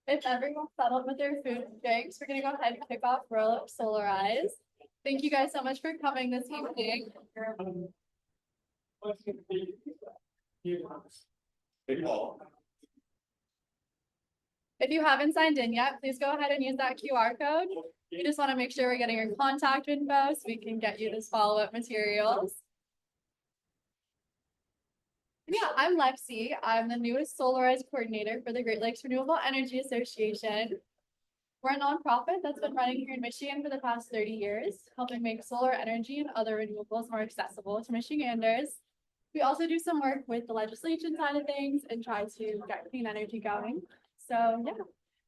If everyone's settled with their food and drinks, we're gonna go ahead and kick off Royal Oak Solarize. Thank you guys so much for coming this evening. If you haven't signed in yet, please go ahead and use that QR code. You just want to make sure we're getting your contact info so we can get you this follow-up materials. Yeah, I'm Lexi. I'm the newest Solarize coordinator for the Great Lakes Renewable Energy Association. We're a nonprofit that's been running here in Michigan for the past 30 years, helping make solar energy and other renewables more accessible to Michiganders. We also do some work with the legislation side of things and try to get clean energy going. So yeah,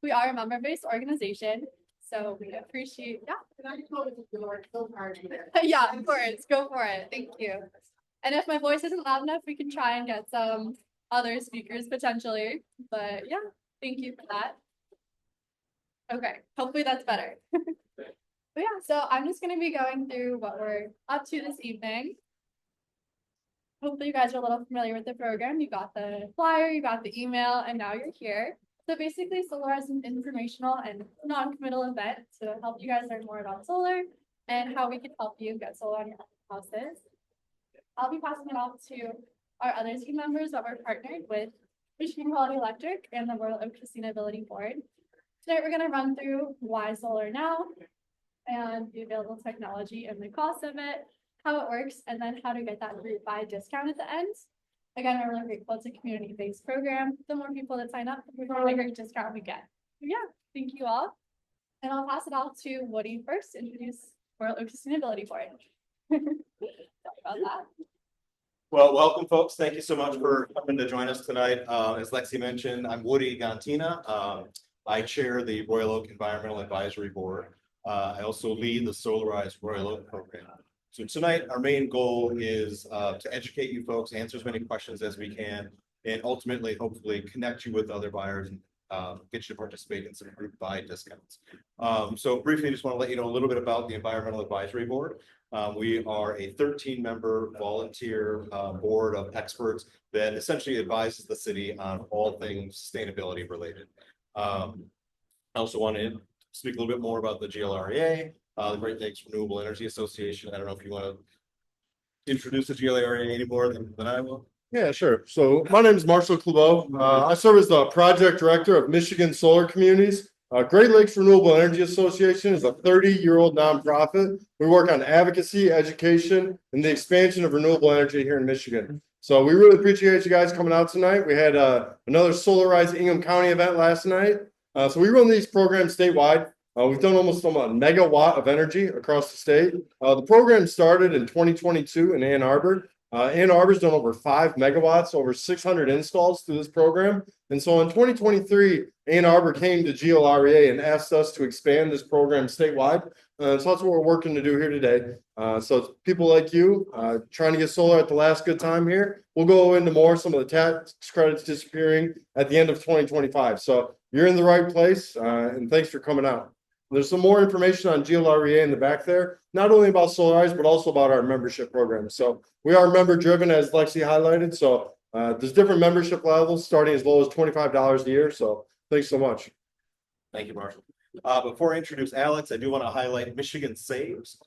we are a member-based organization. So we appreciate, yeah, of course, go for it. Thank you. And if my voice isn't loud enough, we can try and get some other speakers potentially. But yeah, thank you for that. Okay, hopefully that's better. But yeah, so I'm just gonna be going through what we're up to this evening. Hopefully you guys are a little familiar with the program. You got the flyer, you got the email, and now you're here. So basically, Solarize is an informational and non-committal event to help you guys learn more about solar and how we can help you get solar on your houses. I'll be passing it off to our other team members that we're partnered with Michigan Quality Electric and the Royal Oak Sustainability Board. Today, we're going to run through why solar now and the available technology and the cost of it, how it works, and then how to get that group buy discount at the end. Again, we're really grateful. It's a community-based program. The more people that sign up, the bigger discount we get. So yeah, thank you all. And I'll pass it off to Woody first to introduce Royal Oak Sustainability Board. Sorry about that. Well, welcome, folks. Thank you so much for coming to join us tonight. As Lexi mentioned, I'm Woody Gantina. I chair the Royal Oak Environmental Advisory Board. I also lead the Solarize Royal Oak program. So tonight, our main goal is to educate you folks, answer as many questions as we can, and ultimately, hopefully, connect you with other buyers and get you to participate in some group buy discounts. So briefly, I just want to let you know a little bit about the Environmental Advisory Board. We are a 13-member volunteer board of experts that essentially advises the city on all things sustainability related. I also want to speak a little bit more about the GLREA, the Great Lakes Renewable Energy Association. I don't know if you want to introduce the GLREA any more than I will. Yeah, sure. So my name is Marshall Cleveau. I serve as the project director of Michigan Solar Communities. Great Lakes Renewable Energy Association is a 30-year-old nonprofit. We work on advocacy, education, and the expansion of renewable energy here in Michigan. So we really appreciate you guys coming out tonight. We had another Solarize Ingham County event last night. So we run these programs statewide. We've done almost a megawatt of energy across the state. The program started in 2022 in Ann Arbor. Ann Arbor's done over 5 megawatts, over 600 installs through this program. And so in 2023, Ann Arbor came to GLREA and asked us to expand this program statewide. So that's what we're working to do here today. So people like you trying to get solar at the last good time here. We'll go into more, some of the tax credits disappearing at the end of 2025. So you're in the right place, and thanks for coming out. There's some more information on GLREA in the back there, not only about Solarize, but also about our membership program. So we are member driven, as Lexi highlighted. So there's different membership levels starting as low as $25 a year. So thanks so much. Thank you, Marshall. Before I introduce Alex, I do want to highlight Michigan Saves,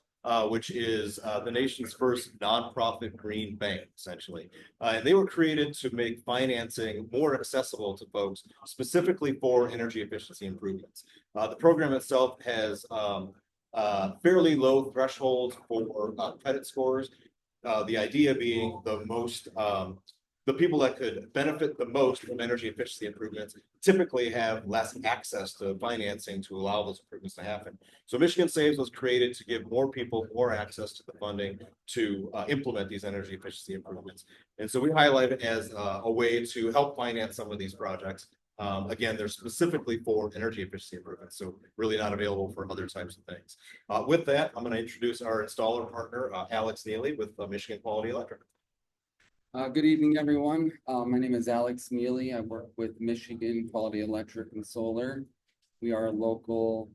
which is the nation's first nonprofit green bank, essentially. And they were created to make financing more accessible to folks, specifically for energy efficiency improvements. The program itself has fairly low thresholds for credit scores. The idea being the people that could benefit the most from energy efficiency improvements typically have less access to financing to allow those improvements to happen. So Michigan Saves was created to give more people more access to the funding to implement these energy efficiency improvements. And so we highlight it as a way to help finance some of these projects. Again, they're specifically for energy efficiency improvements, so really not available for other types of things. With that, I'm going to introduce our installer partner, Alex Neely with Michigan Quality Electric. Good evening, everyone. My name is Alex Neely. I work with Michigan Quality Electric and Solar. We are a local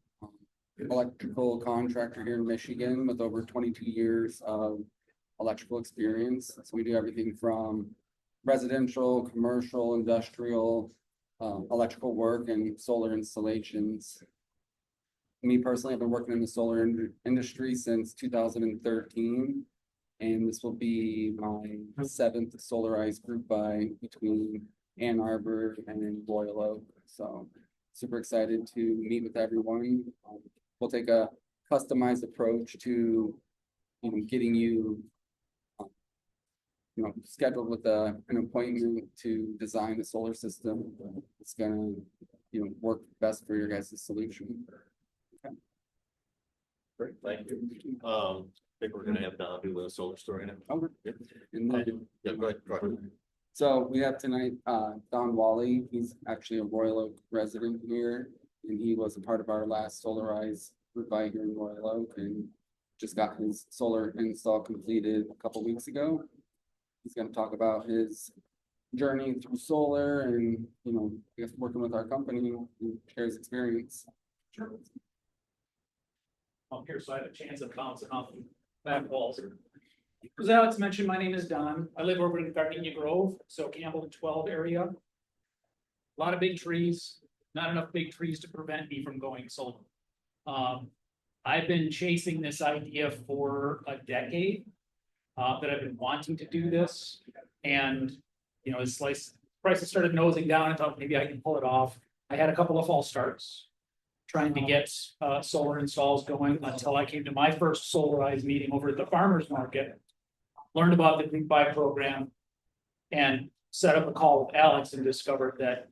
electrical contractor here in Michigan with over 22 years of electrical experience. So we do everything from residential, commercial, industrial, electrical work and solar installations. Me personally, I've been working in the solar industry since 2013. And this will be my 7th Solarize group buy between Ann Arbor and Royal Oak. So super excited to meet with everyone. We'll take a customized approach to getting you scheduled with an appointment to design the solar system. It's gonna work best for your guys' solution. Great, thank you. I think we're gonna have Don do the solar story now. Okay. And then, Yeah, go ahead. so we have tonight, Don Wally. He's actually a Royal Oak resident here, and he was a part of our last Solarize group buy here in Royal Oak, and just got his solar install completed a couple weeks ago. He's going to talk about his journey through solar and, I guess working with our company and share his experience. Sure. I'm here, so I have a chance of bouncing off the back walls. As Alex mentioned, my name is Don. I live over in Gardenia Grove, so Campbell 12 area. A lot of big trees, not enough big trees to prevent me from going solar. I've been chasing this idea for a decade. That I've been wanting to do this, and as prices started nosing down, I thought maybe I can pull it off. I had a couple of false starts trying to get solar installs going until I came to my first Solarize meeting over at the farmers market, learned about the group buy program, and set up a call with Alex and discovered that,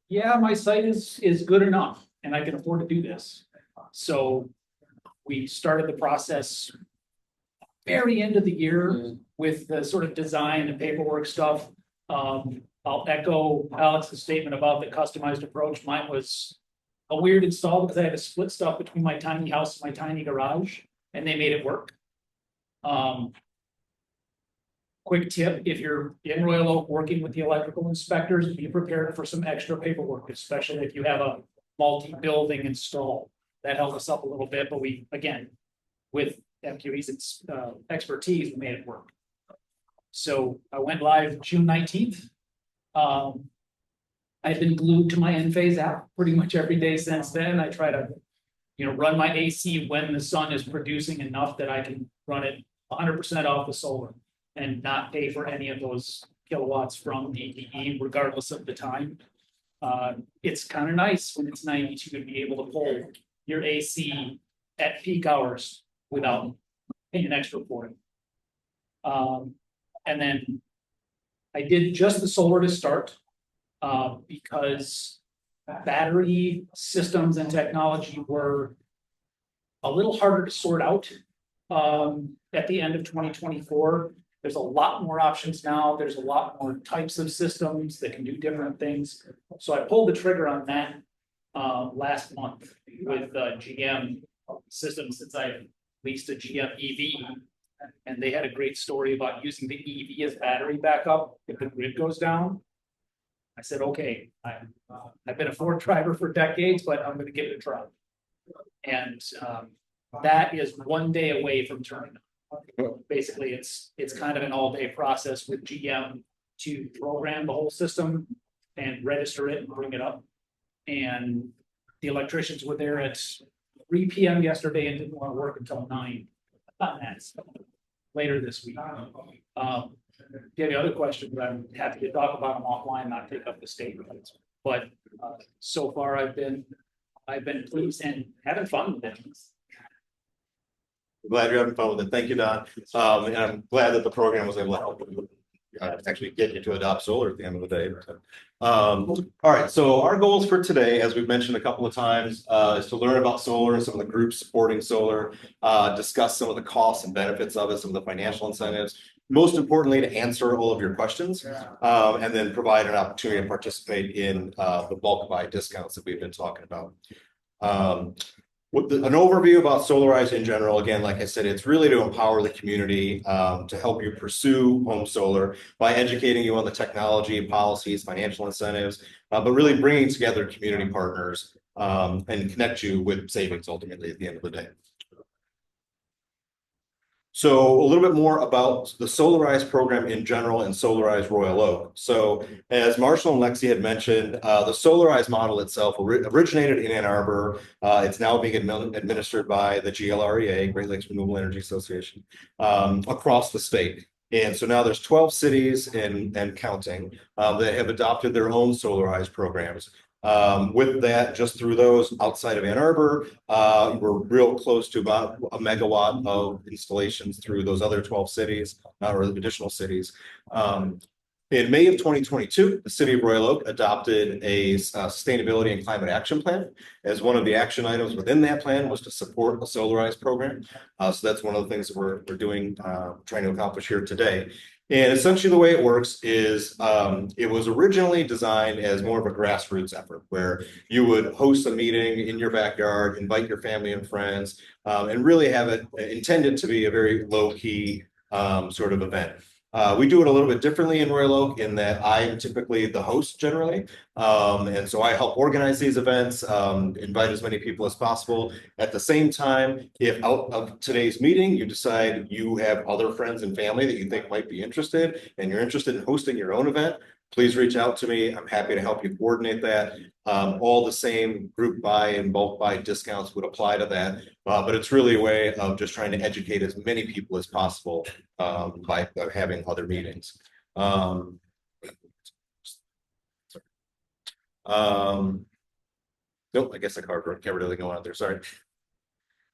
yeah, my site is good enough and I can afford to do this. So we started the process very end of the year with the sort of design and paperwork stuff. I'll echo Alex's statement about the customized approach. Mine was a weird install because I had to split stuff between my tiny house and my tiny garage, and they made it work. Quick tip, if you're in Royal Oak working with the electrical inspectors, be prepared for some extra paperwork, especially if you have a multi-building install. That held us up a little bit, but we, again, with MQE's expertise, we made it work. So I went live June 19th. I've been glued to my Enphase app pretty much every day since then. I try to, run my AC when the sun is producing enough that I can run it 100% off the solar and not pay for any of those kilowatts from DTE, regardless of the time. It's kind of nice when it's 92 to be able to pull your AC at peak hours without paying extra for it. And then I did just the solar to start because battery systems and technology were a little harder to sort out at the end of 2024. There's a lot more options now. There's a lot more types of systems that can do different things. So I pulled the trigger on that last month with GM systems, since I leased a GM EV, and they had a great story about using the EV as battery backup if the grid goes down. I said, okay, I've been a Ford driver for decades, but I'm going to give it a try. And that is 1 day away from turning on. Basically, it's kind of an all-day process with GM to program the whole system and register it and bring it up. And the electricians were there at 3 p.m. yesterday and didn't want to work until 9 on that. So later this week. If you have any other questions, I'm happy to talk about them offline, not take up the statement. But so far I've been pleased and having fun with it. Glad you're having fun with it. Thank you, Don. And I'm glad that the program was able to help actually get you to adopt solar at the end of the day. All right, so our goals for today, as we've mentioned a couple of times, is to learn about solar and some of the groups supporting solar, discuss some of the costs and benefits of it, some of the financial incentives, most importantly, to answer all of your questions, and then provide an opportunity to participate in the bulk buy discounts that we've been talking about. An overview about Solarize in general, again, like I said, it's really to empower the community to help you pursue home solar by educating you on the technology, policies, financial incentives, but really bringing together community partners and connect you with savings ultimately at the end of the day. So a little bit more about the Solarize program in general and Solarize Royal Oak. So as Marshall and Lexi had mentioned, the Solarize model itself originated in Ann Arbor. It's now being administered by the GLREA, Great Lakes Renewable Energy Association, across the state. And so now there's 12 cities and counting that have adopted their own Solarize programs. With that, just through those outside of Ann Arbor, we're real close to about a megawatt of installations through those other 12 cities, or additional cities. In May of 2022, the city of Royal Oak adopted a sustainability and climate action plan. As one of the action items within that plan was to support the Solarize program. So that's one of the things that we're doing, trying to accomplish here today. And essentially the way it works is it was originally designed as more of a grassroots effort where you would host a meeting in your backyard, invite your family and friends, and really have it intended to be a very low-key sort of event. We do it a little bit differently in Royal Oak in that I am typically the host generally. And so I help organize these events, invite as many people as possible. At the same time, if out of today's meeting, you decide you have other friends and family that you think might be interested, and you're interested in hosting your own event, please reach out to me. I'm happy to help you coordinate that. All the same group buy and bulk buy discounts would apply to that. But it's really a way of just trying to educate as many people as possible by having other meetings. Nope, I guess I covered everything going on there. Sorry.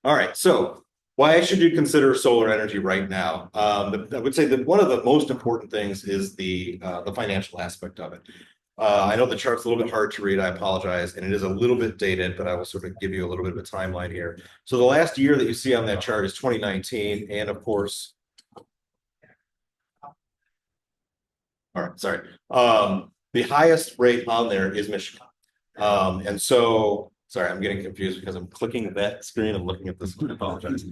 All right, so why should you consider solar energy right now? I would say that one of the most important things is the financial aspect of it. I know the chart's a little bit hard to read, I apologize, and it is a little bit dated, but I will sort of give you a little bit of a timeline here. So the last year that you see on that chart is 2019, and of course, all right, sorry. The highest rate on there is Michigan. And so, sorry, I'm getting confused because I'm clicking that screen and looking at this one. I apologize.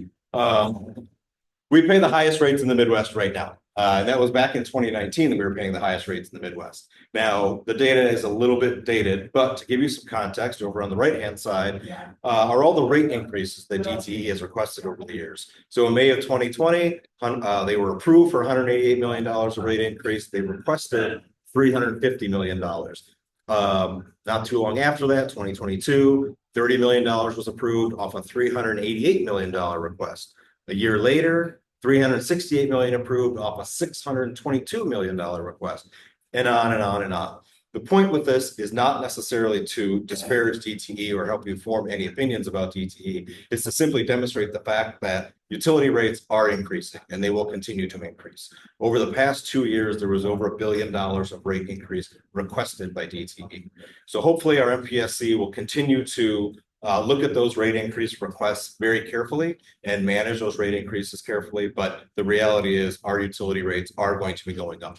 We pay the highest rates in the Midwest right now. And that was back in 2019 that we were paying the highest rates in the Midwest. Now, the data is a little bit dated, but to give you some context, over on the right-hand side are all the rate increases that DTE has requested over the years. So in May of 2020, they were approved for $188 million of rate increase. They requested $350 million. Not too long after that, 2022, $30 million was approved off a $388 million request. A year later, $368 million approved off a $622 million request, and on and on and on. The point with this is not necessarily to disparage DTE or help you form any opinions about DTE. It's to simply demonstrate the fact that utility rates are increasing and they will continue to increase. Over the past 2 years, there was over $1 billion of rate increase requested by DTE. So hopefully our MPSC will continue to look at those rate increase requests very carefully and manage those rate increases carefully. But the reality is our utility rates are going to be going up.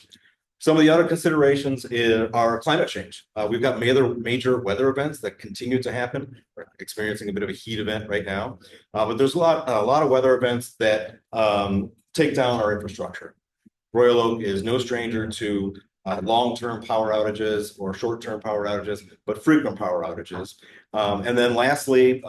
Some of the other considerations are climate change. We've got major weather events that continue to happen. We're experiencing a bit of a heat event right now, but there's a lot of weather events that take down our infrastructure. Royal Oak is no stranger to long-term power outages or short-term power outages, but frequent power outages. And then lastly,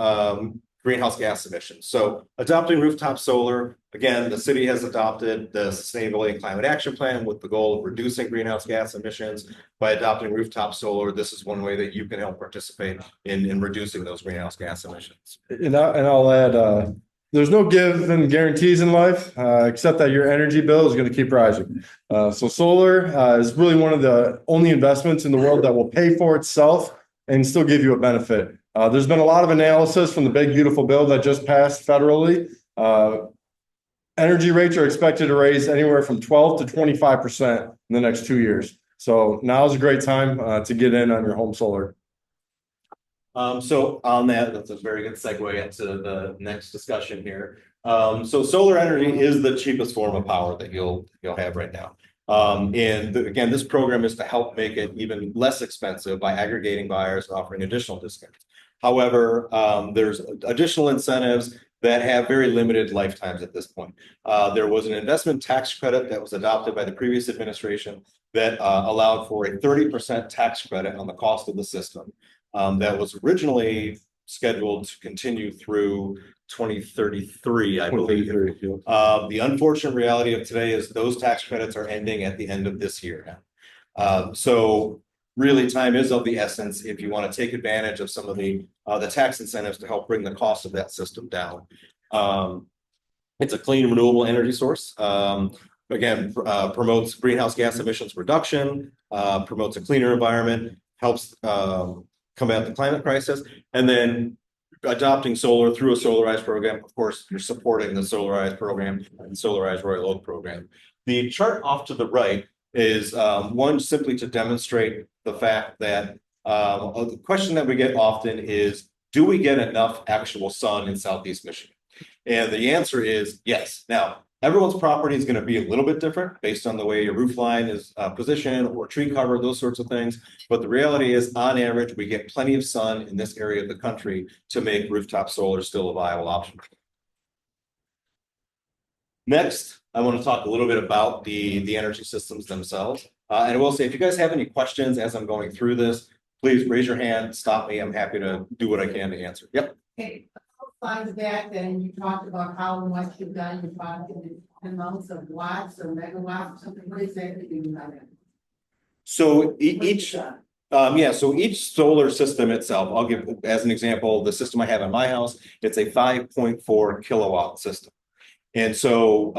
greenhouse gas emissions. So adopting rooftop solar, again, the city has adopted the Sustainability and Climate Action Plan with the goal of reducing greenhouse gas emissions. By adopting rooftop solar, this is one way that you can help participate in reducing those greenhouse gas emissions. And I'll add, there's no given guarantees in life, except that your energy bill is going to keep rising. So solar is really one of the only investments in the world that will pay for itself and still give you a benefit. There's been a lot of analysis from the big, beautiful bill that just passed federally. Energy rates are expected to raise anywhere from 12 to 25% in the next 2 years. So now is a great time to get in on your home solar. So on that's a very good segue into the next discussion here. So solar energy is the cheapest form of power that you'll have right now. Again, this program is to help make it even less expensive by aggregating buyers and offering additional discounts. However, there's additional incentives that have very limited lifetimes at this point. There was an investment tax credit that was adopted by the previous administration that allowed for a 30% tax credit on the cost of the system. That was originally scheduled to continue through 2033, I believe. 23, yeah. The unfortunate reality of today is those tax credits are ending at the end of this year now. So really time is of the essence if you want to take advantage of some of the tax incentives to help bring the cost of that system down. It's a clean renewable energy source. Again, promotes greenhouse gas emissions reduction, promotes a cleaner environment, helps combat the climate crisis, and then adopting solar through a Solarize program. Of course, you're supporting the Solarize program and Solarize Royal Oak program. The chart off to the right is one simply to demonstrate the fact that the question that we get often is, do we get enough actual sun in Southeast Michigan? And the answer is yes. Now, everyone's property is going to be a little bit different based on the way your roof line is positioned or tree cover, those sorts of things. But the reality is, on average, we get plenty of sun in this area of the country to make rooftop solar still a viable option. Next, I want to talk a little bit about the energy systems themselves. And I will say, if you guys have any questions as I'm going through this, please raise your hand, stop me. I'm happy to do what I can to answer. Yep. Okay, slides back, then you talked about how much you've done, you talked in amounts of watts or megawatts or something. What exactly do you mean by that? So each solar system itself, I'll give as an example, the system I have in my house, it's a 5.4 kilowatt system. And so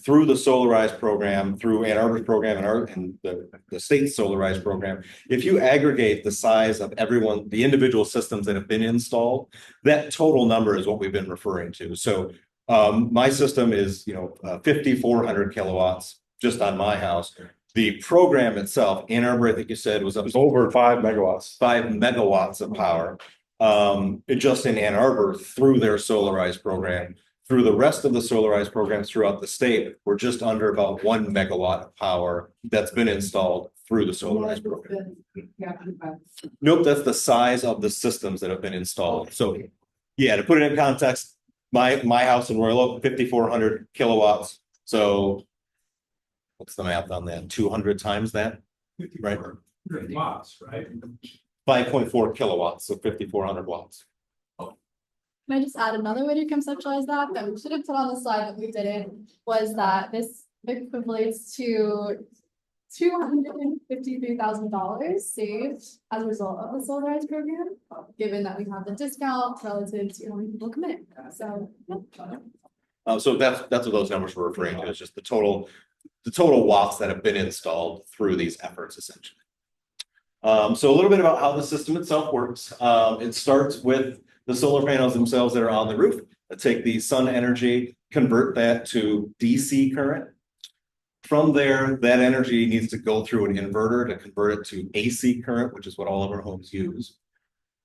through the Solarize program, through Ann Arbor's program and the state's Solarize program, if you aggregate the size of the individual systems that have been installed, that total number is what we've been referring to. So my system is 5,400 kilowatts just on my house. The program itself, Ann Arbor, I think you said, was Over 5 megawatts. 5 megawatts of power. Just in Ann Arbor through their Solarize program. Through the rest of the Solarize programs throughout the state, we're just under about 1 megawatt of power that's been installed through the Solarize program. Nope, that's the size of the systems that have been installed. So yeah, to put it in context, my house in Royal Oak, 5,400 kilowatts. So what's the math on that? 200 times that, right? Watts, right? 5.4 kilowatts, so 5,400 watts. Can I just add another way to conceptualize that we should have put on the slide that we didn't, was that this equates to $253,000 saved as a result of the Solarize program, given that we have the discount relative to how many people come in. So, yeah. So that's what those numbers were referring to. It's just the total watts that have been installed through these efforts, essentially. So a little bit about how the system itself works. It starts with the solar panels themselves that are on the roof that take the sun energy, convert that to DC current. From there, that energy needs to go through an inverter to convert it to AC current, which is what all of our homes use.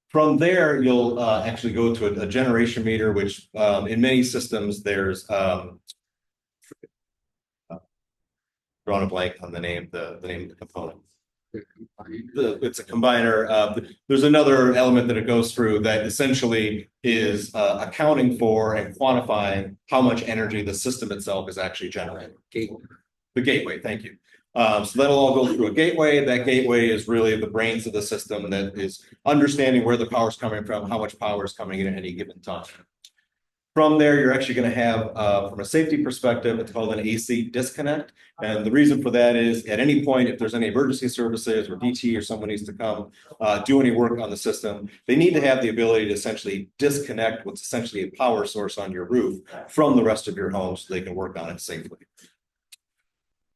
From there, you'll actually go to a generation meter, which in many systems, there's drawing a blank on the name of the component. It's a combiner. There's another element that it goes through that essentially is accounting for and quantifying how much energy the system itself is actually generating. The gateway, thank you. So that'll all go through a gateway. That gateway is really the brains of the system that is understanding where the power is coming from, how much power is coming in at any given time. From there, you're actually going to have, from a safety perspective, it's called an AC disconnect. And the reason for that is at any point, if there's any emergency services or DT or someone needs to come do any work on the system, they need to have the ability to essentially disconnect what's essentially a power source on your roof from the rest of your home so they can work on it safely.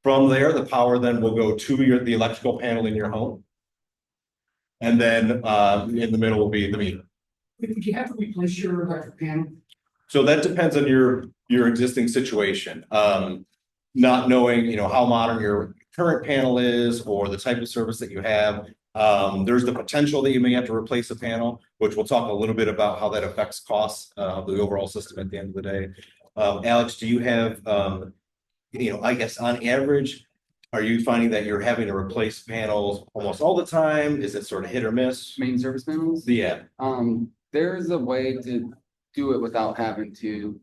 From there, the power then will go to the electrical panel in your home. And then in the middle will be the meter. Did you have to replace your electric panel? So that depends on your existing situation. Not knowing, how modern your current panel is or the type of service that you have. There's the potential that you may have to replace a panel, which we'll talk a little bit about how that affects costs of the overall system at the end of the day. Alex, do you have, I guess on average, are you finding that you're having to replace panels almost all the time? Is it sort of hit or miss? Main service panels? Yeah. There's a way to do it without having to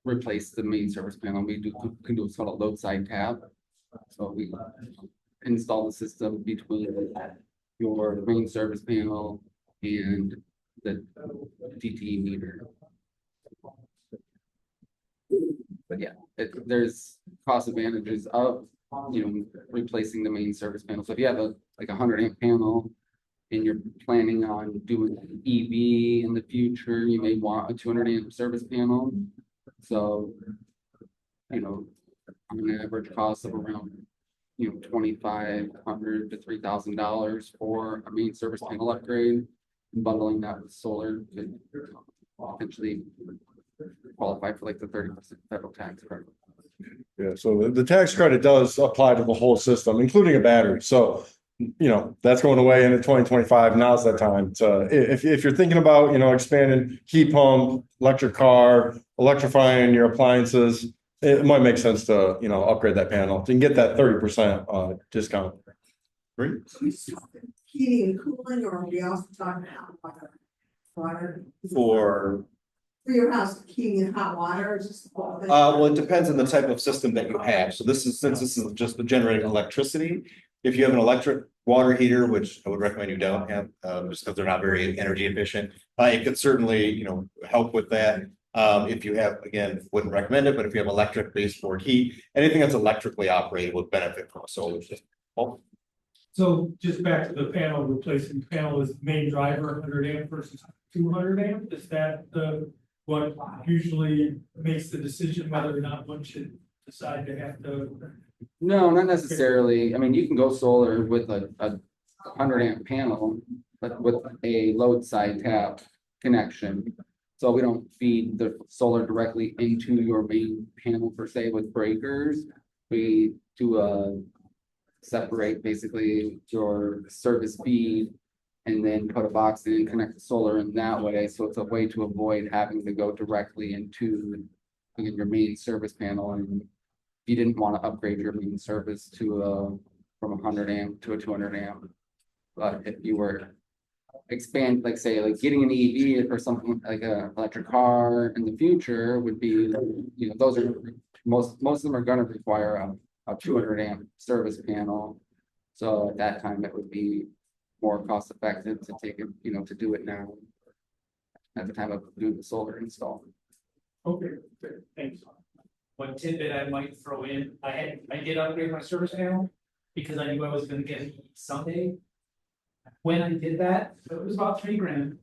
replace the main service panel. We can do what's called a load side tab. So we install the system between your main service panel and the DTE meter. But yeah, there's cost advantages of, replacing the main service panel. So if you have like a 100 amp panel and you're planning on doing EV in the future, you may want a 200 amp service panel. So, on an average cost of around, $2,500 to $3,000 for a main service panel upgrade, bundling that with solar could potentially qualify for like the 30% federal tax credit. Yeah, so the tax credit does apply to the whole system, including a battery. So, that's going away into 2025. Now's that time. So if you're thinking about, expanding heat pump, electric car, electrifying your appliances, it might make sense to, upgrade that panel. You can get that 30% discount. Great. Heating and cooling, or are we also talking about water? For For your house, heating and hot water, or just? well, it depends on the type of system that you have. So since this is just generating electricity, if you have an electric water heater, which I would recommend you don't have, just because they're not very energy efficient, it could certainly, help with that. If you have, again, wouldn't recommend it, but if you have electric baseboard heat, anything that's electrically operated would benefit from a solar system. Oh, So just back to the panel, replacing panel is main driver, 100 amp versus 200 amp. Is that what usually makes the decision whether or not one should decide to have to? No, not necessarily. I mean, you can go solar with a 100 amp panel, but with a load side tap connection. So we don't feed the solar directly into your main panel per se with breakers. We do separate basically your service feed and then put a box in and connect the solar in that way. So it's a way to avoid having to go directly into your main service panel. And if you didn't want to upgrade your main service to from 100 amp to a 200 amp, but if you were expand, like say, like getting an EV or something like a electric car in the future would be, those are most of them are going to require a 200 amp service panel. So at that time, it would be more cost effective to take it, to do it now at the time of doing the solar install. Okay, good, thanks. One tidbit I might throw in, I did upgrade my service panel because I knew I was gonna get it someday. When I did that, it was about $3,000.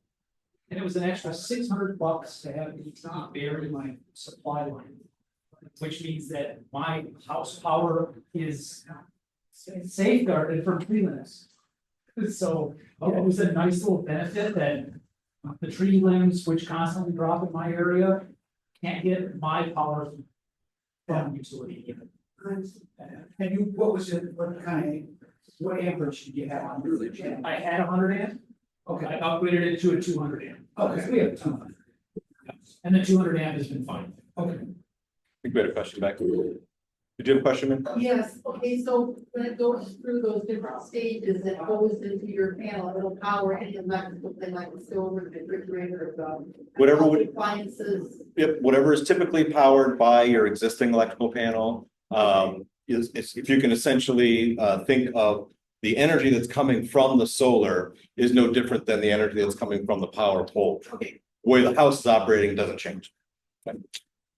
And it was an extra $600 to have the bury my supply line. Which means that my house power is safeguarded from tree limbs. So it was a nice little benefit that the tree limbs, which constantly drop in my area, can't get my power from utility. And what amperage did you have on your gym? I had 100 amp. Okay. I upgraded it to a 200 amp. Okay, so we have 200. And the 200 amp has been fine. Okay. I think we had a question back. Did you have a question, man? Yes, okay, so when it goes through those different stages, it goes into your panel, it'll power any electrical thing like the stove, the refrigerator, Whatever would, appliances. yep, whatever is typically powered by your existing electrical panel. Is if you can essentially think of the energy that's coming from the solar is no different than the energy that's coming from the power pole. Okay. The way the house is operating doesn't change. Okay.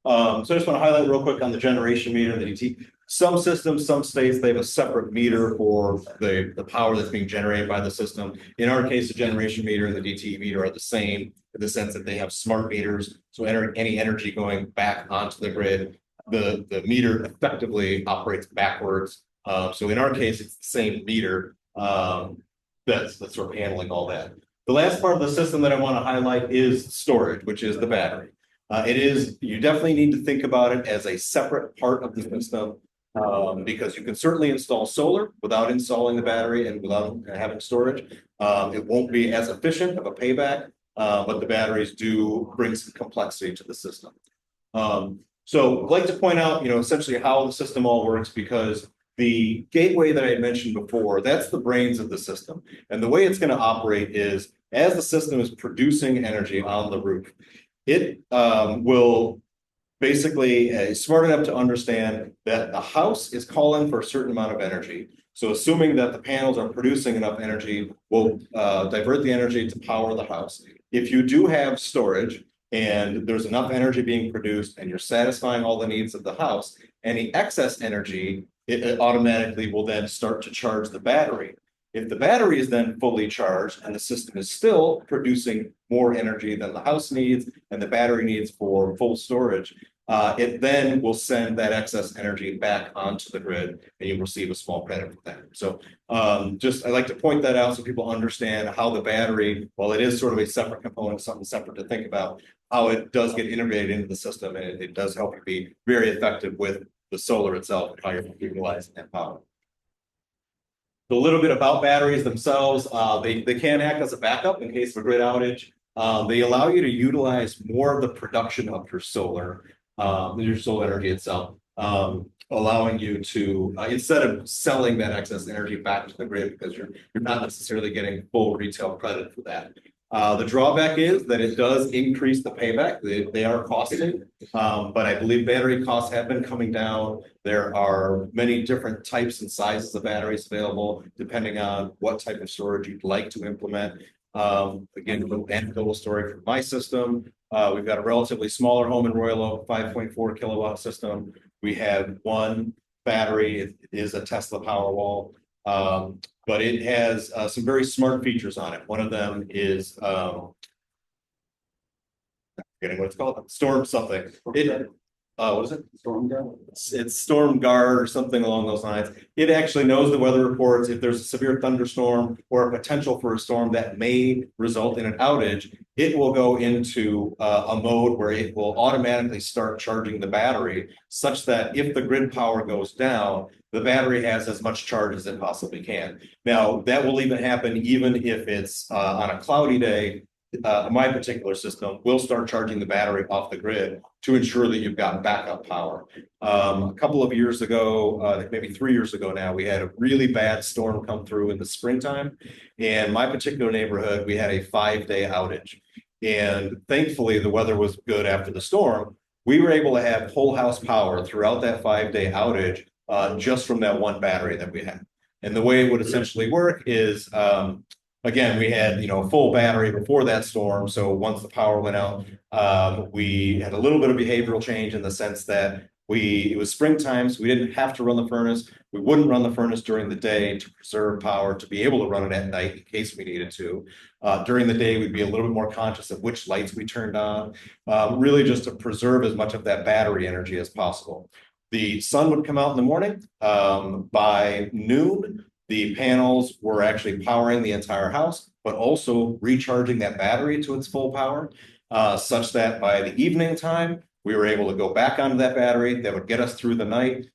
So I just want to highlight real quick on the generation meter, the DT. Some systems, some states, they have a separate meter for the power that's being generated by the system. In our case, the generation meter and the DTE meter are the same in the sense that they have smart meters. So any energy going back onto the grid, the meter effectively operates backwards. So in our case, it's the same meter that's sort of handling all that. The last part of the system that I want to highlight is storage, which is the battery. You definitely need to think about it as a separate part of the system because you can certainly install solar without installing the battery and without having storage. It won't be as efficient of a payback, but the batteries do bring some complexity to the system. So I'd like to point out, essentially how the system all works because the gateway that I had mentioned before, that's the brains of the system. And the way it's going to operate is as the system is producing energy on the roof, it will basically is smart enough to understand that the house is calling for a certain amount of energy. So assuming that the panels are producing enough energy, we'll divert the energy to power the house. If you do have storage and there's enough energy being produced and you're satisfying all the needs of the house, any excess energy, it automatically will then start to charge the battery. If the battery is then fully charged and the system is still producing more energy than the house needs and the battery needs for full storage, it then will send that excess energy back onto the grid and you'll receive a small credit for that. So I like to point that out so people understand how the battery, while it is sort of a separate component, something separate to think about, how it does get integrated into the system, and it does help you be very effective with the solar itself and how you're utilizing that power. A little bit about batteries themselves. They can act as a backup in case of a grid outage. They allow you to utilize more of the production of your solar energy itself, allowing you to, instead of selling that excess energy back to the grid, because you're not necessarily getting full retail credit for that. The drawback is that it does increase the payback. They are costly, but I believe battery costs have been coming down. There are many different types and sizes of batteries available, depending on what type of storage you'd like to implement. Again, a little anecdotal story from my system. We've got a relatively smaller home in Royal Oak, 5.4 kilowatt system. We have one battery. It is a Tesla Powerwall. But it has some very smart features on it. One of them is forgetting what it's called, storm something. What is it? Storm guard? It's Storm Guard or something along those lines. It actually knows the weather reports. If there's a severe thunderstorm or a potential for a storm that may result in an outage, it will go into a mode where it will automatically start charging the battery, such that if the grid power goes down, the battery has as much charge as it possibly can. Now, that will even happen even if it's on a cloudy day. My particular system will start charging the battery off the grid to ensure that you've got backup power. A couple of years ago, maybe 3 years ago now, we had a really bad storm come through in the springtime. And my particular neighborhood, we had a 5-day outage. And thankfully, the weather was good after the storm. We were able to have whole house power throughout that 5-day outage just from that one battery that we had. And the way it would essentially work is, again, we had, a full battery before that storm. So once the power went out, we had a little bit of behavioral change in the sense that it was springtime, so we didn't have to run the furnace. We wouldn't run the furnace during the day to preserve power, to be able to run it at night in case we needed to. During the day, we'd be a little bit more conscious of which lights we turned on, really just to preserve as much of that battery energy as possible. The sun would come out in the morning. By noon, the panels were actually powering the entire house, but also recharging that battery to its full power, such that by the evening time, we were able to go back onto that battery that would get us through the night,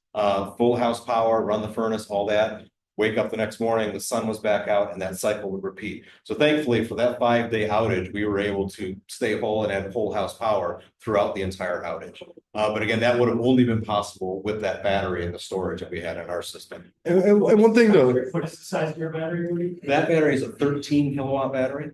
full house power, run the furnace, all that. Wake up the next morning, the sun was back out, and that cycle would repeat. So thankfully, for that 5-day outage, we were able to stay whole and have whole house power throughout the entire outage. But again, that would have only been possible with that battery and the storage that we had in our system. And one thing to, What is the size of your battery, Woody? That battery is a 13 kilowatt battery.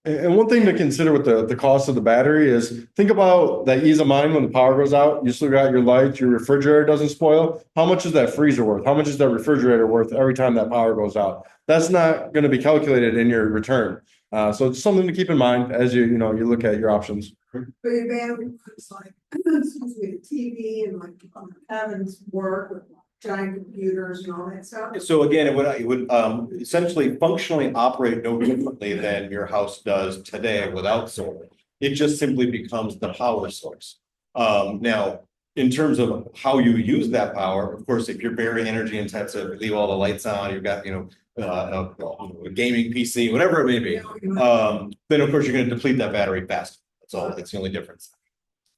and one thing to consider with the cost of the battery is think about that ease of mind when the power goes out. You still got your lights, your refrigerator doesn't spoil. How much is that freezer worth? How much is that refrigerator worth every time that power goes out? That's not going to be calculated in your return. So it's something to keep in mind as you look at your options. But your battery looks like, excuse me, the TV and like Evan's work with giant computers and all that stuff. So again, it would essentially functionally operate no differently than your house does today without solar. It just simply becomes the power source. Now, in terms of how you use that power, of course, if you're very energy intensive, leave all the lights on, you've got, a gaming PC, whatever it may be, then of course you're going to deplete that battery fast. That's all. That's the only difference.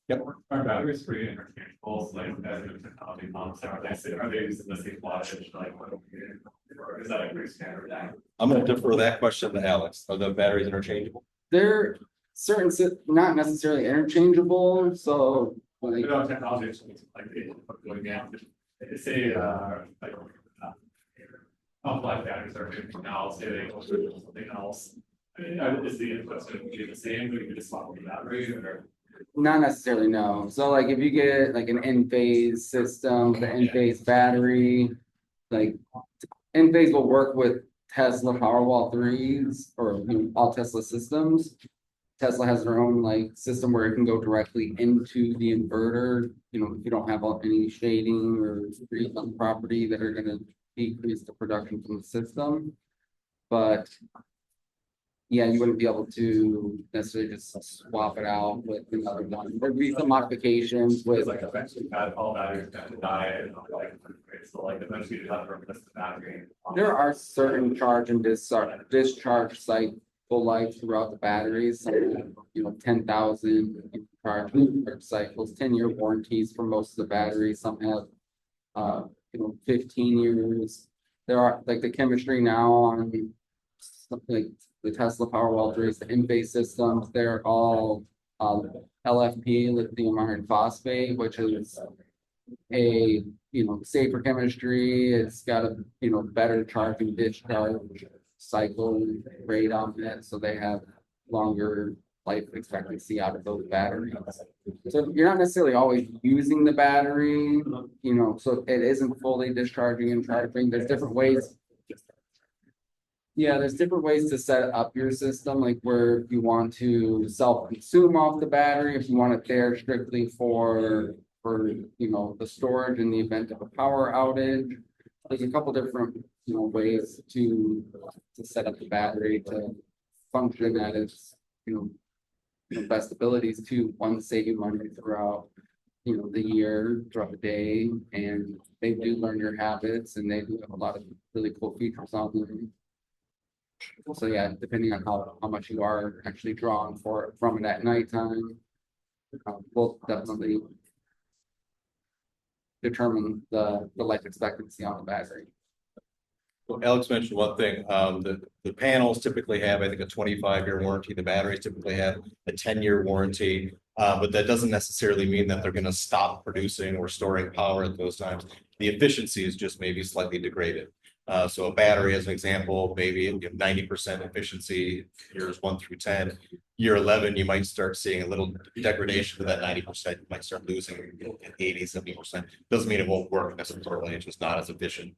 Yep. Our batteries pretty interchangeable, like battery technology pumps, are they using the same wattage, like, or is that a pretty standard? I'm going to defer that question to Alex. Are the batteries interchangeable? They're not necessarily interchangeable, so like, You know, technology is like, going down, say, like, complex batteries are moving now, say they go through something else. I mean, is the inputs going to be the same, or you can just swap the battery, or? not necessarily, no. So like if you get like an in-phase system, the in-phase battery, like Enphase will work with Tesla Powerwall 3s or all Tesla systems. Tesla has their own like system where it can go directly into the inverter. If you don't have any shading or trees on the property that are going to decrease the production from the system. But yeah, you wouldn't be able to necessarily just swap it out with another one. There'd be some modifications It's with like eventually all batteries tend to die and like, so like eventually you have to replace the battery. there are certain charge and discharge cycle life throughout the batteries. Some have, 10,000 charge cycles, 10-year warranties for most of the batteries. Some have 15 years. There are like the chemistry now on something like the Tesla Powerwall 3s, the Enphase systems, they're all LFP, lithium iron phosphate, which is a safer chemistry. It's got a better charge and discharge cycle rate on it, so they have longer life expectancy out of those batteries. So you're not necessarily always using the battery, so it isn't fully discharging and charging. There's different ways. Yeah, there's different ways to set up your system, like where if you want to self-consume off the battery, if you want it there strictly for the storage in the event of a power outage. There's a couple different ways to set up the battery to function at its best abilities to save you money throughout the year, throughout the day, and they do learn your habits, and they do have a lot of really cool features on them. So yeah, depending on how much you are actually drawing from it at nighttime, we'll definitely determine the life expectancy on the battery. Well, Alex mentioned one thing, the panels typically have, I think, a 25-year warranty. The batteries typically have a 10-year warranty, but that doesn't necessarily mean that they're going to stop producing or storing power at those times. The efficiency is just maybe slightly degraded. So a battery, as an example, maybe 90% efficiency, years 1 through 10. Year 11, you might start seeing a little degradation to that 90%. You might start losing 80, 70%. Doesn't mean it won't work necessarily, it's just not as efficient.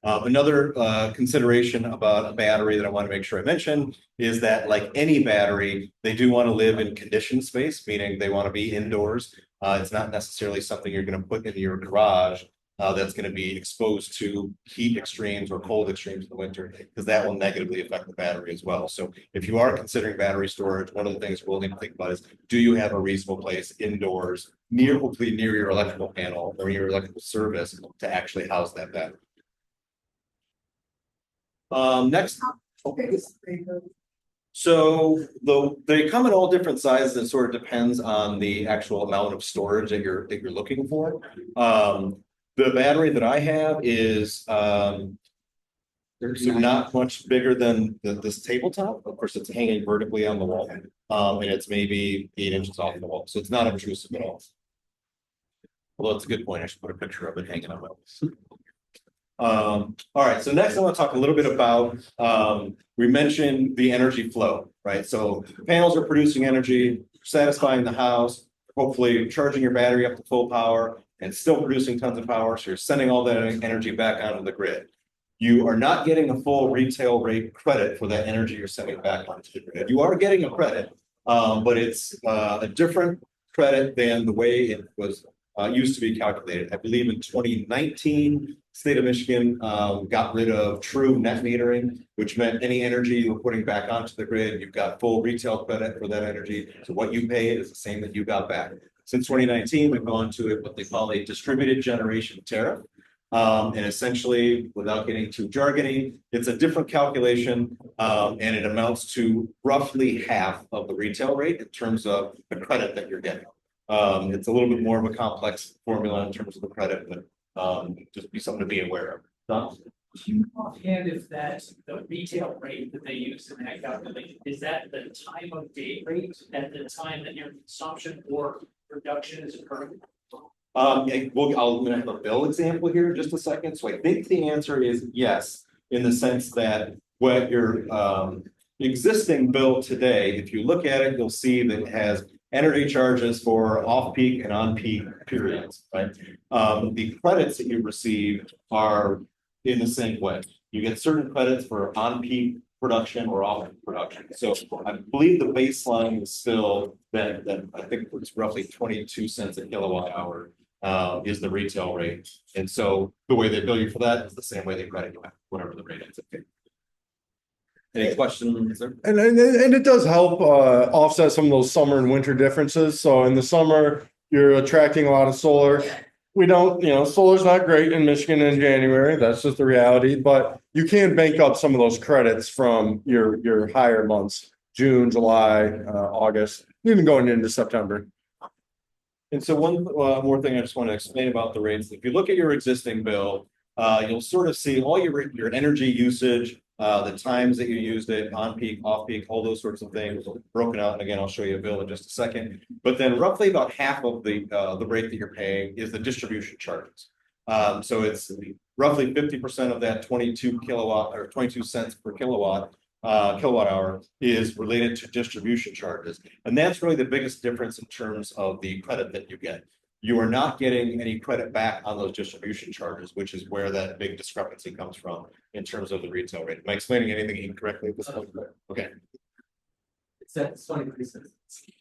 Another consideration about a battery that I want to make sure I mention is that, like any battery, they do want to live in conditioned space, meaning they want to be indoors. It's not necessarily something you're going to put in your garage that's going to be exposed to heat extremes or cold extremes in the winter, because that will negatively affect the battery as well. So if you are considering battery storage, one of the things we'll need to think about is, do you have a reasonable place indoors, hopefully near your electrical panel or your electrical service, to actually house that battery? Next. So they come in all different sizes. It sort of depends on the actual amount of storage that you're looking for. The battery that I have is so not much bigger than this tabletop. Of course, it's hanging vertically on the wall, and it's maybe 8 inches off the wall, so it's not obtrusive at all. Although it's a good point, I should put a picture of it hanging on my wall. All right, so next I want to talk a little bit about, we mentioned the energy flow, right? So panels are producing energy, satisfying the house, hopefully charging your battery up to full power, and still producing tons of power. So you're sending all that energy back onto the grid. You are not getting a full retail rate credit for that energy you're sending back onto the grid. You are getting a credit, but it's a different credit than the way it was used to be calculated. I believe in 2019, state of Michigan got rid of true net metering, which meant any energy you were putting back onto the grid, you've got full retail credit for that energy. So what you paid is the same that you got back. Since 2019, we've gone to what they call a distributed generation tariff. And essentially, without getting too jargony, it's a different calculation, and it amounts to roughly half of the retail rate in terms of the credit that you're getting. It's a little bit more of a complex formula in terms of the credit, but just be something to be aware of. Don? Do you offhand if that's the retail rate that they use in that calculation, is that the time of day rate at the time that your consumption or production is occurring? I'm going to have a bill example here in just a second. So I think the answer is yes, in the sense that what your existing bill today, if you look at it, you'll see that it has energy charges for off-peak and on-peak periods, right? The credits that you receive are in the same way. you get certain credits for on-peak production or off-peak production. So I believe the baseline is still that I think it's roughly 22 cents a kilowatt hour is the retail rate. And so the way they bill you for that is the same way they credit you back, whatever the rate is. Okay. Any questions? And it does help offset some of those summer and winter differences. So in the summer, you're attracting a lot of solar. We don't, solar's not great in Michigan in January. That's just the reality. But you can bank up some of those credits from your higher months, June, July, August, even going into September. And so one more thing I just want to explain about the rates. If you look at your existing bill, you'll sort of see all your energy usage, the times that you used it, on peak, off peak, all those sorts of things broken out. And again, I'll show you a bill in just a second. But then roughly about half of the rate that you're paying is the distribution charges. So it's roughly 50% of that 22 kilowatt or 22 cents per kilowatt hour is related to distribution charges. And that's really the biggest difference in terms of the credit that you get. You are not getting any credit back on those distribution charges, which is where that big discrepancy comes from in terms of the retail rate. Am I explaining anything incorrectly at this point? Okay. It's at 23 cents.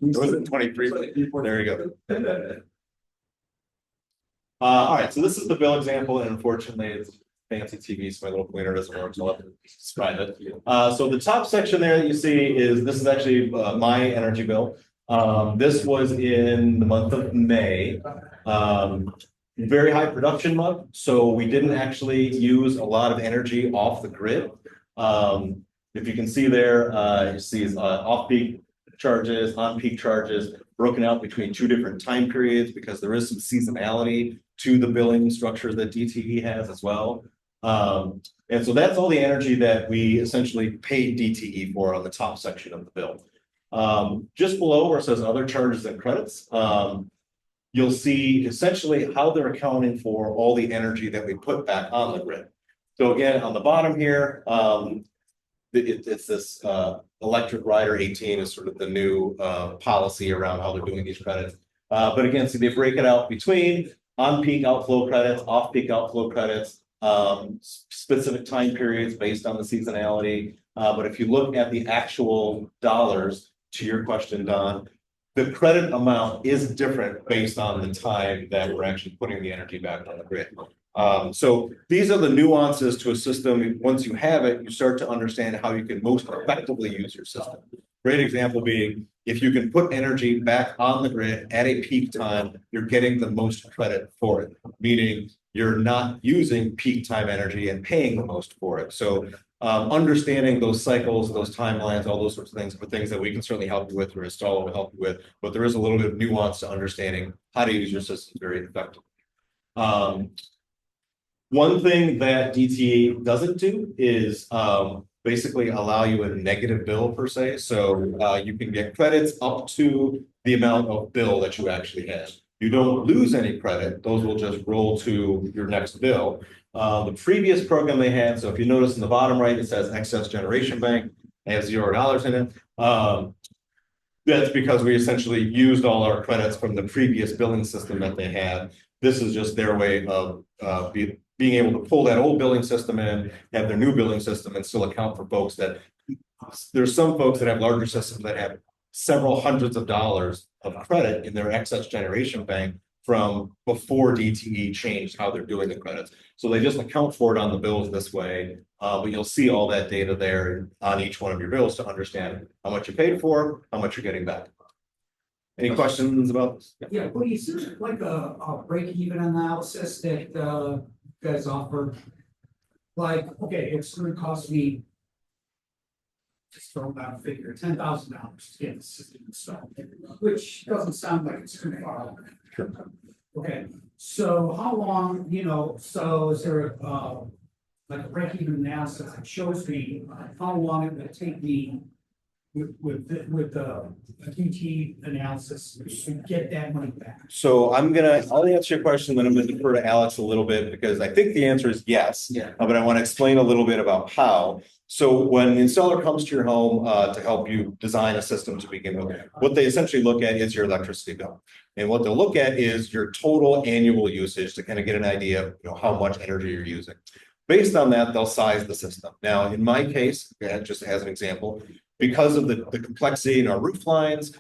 Was it 23? There you go. All right, so this is the bill example, and unfortunately it's fancy TV, so my little pointer doesn't work, so I'll have to describe it. So the top section there that you see this is actually my energy bill. This was in the month of May. Very high production month, so we didn't actually use a lot of energy off the grid. If you can see there, you see off-peak charges, on-peak charges, broken out between two different time periods because there is some seasonality to the billing structure that DTE has as well. And so that's all the energy that we essentially paid DTE for on the top section of the bill. Just below where it says other charges and credits, you'll see essentially how they're accounting for all the energy that we put back on the grid. So again, on the bottom here, it's this electric rider 18 is sort of the new policy around how they're doing these credits. But again, so they break it out between on-peak outflow credits, off-peak outflow credits, specific time periods based on the seasonality. But if you look at the actual dollars, to your question, Don, the credit amount is different based on the time that we're actually putting the energy back on the grid. So these are the nuances to a system. Once you have it, you start to understand how you can most effectively use your system. Great example being, if you can put energy back on the grid at a peak time, you're getting the most credit for it, meaning you're not using peak time energy and paying the most for it. So understanding those cycles, those timelines, all those sorts of things are things that we can certainly help you with or install will help you with, but there is a little bit of nuance to understanding how to use your system very effectively. One thing that DTE doesn't do is basically allow you a negative bill per se. So you can get credits up to the amount of bill that you actually have. You don't lose any credit. Those will just roll to your next bill. The previous program they had, so if you notice in the bottom right, it says excess generation bank. They have $0 in it. That's because we essentially used all our credits from the previous billing system that they had. This is just their way of being able to pull that old billing system in, have their new billing system, and still account for folks that there's some folks that have larger systems that have several hundreds of dollars of credit in their excess generation bank from before DTE changed how they're doing the credits. So they just account for it on the bills this way, but you'll see all that data there on each one of your bills to understand how much you paid for, how much you're getting back. Any questions about this? Yeah, please, like a break-even analysis that you guys offer. Like, okay, it's gonna cost me, just throw out a figure, $10,000 to get the system installed, which doesn't sound like it's too far off. Sure. Okay, so how long, so is there like a break-even analysis that shows me how long it would take me with the DT analysis to get that money back? So I'll answer your question, then I'm gonna defer to Alex a little bit because I think the answer is yes. Yeah. But I want to explain a little bit about how. So when the installer comes to your home to help you design a system to begin with, what they essentially look at is your electricity bill. And what they'll look at is your total annual usage to kind of get an idea of how much energy you're using. Based on that, they'll size the system. Now, in my case, just as an example, because of the complexity in our roof lines,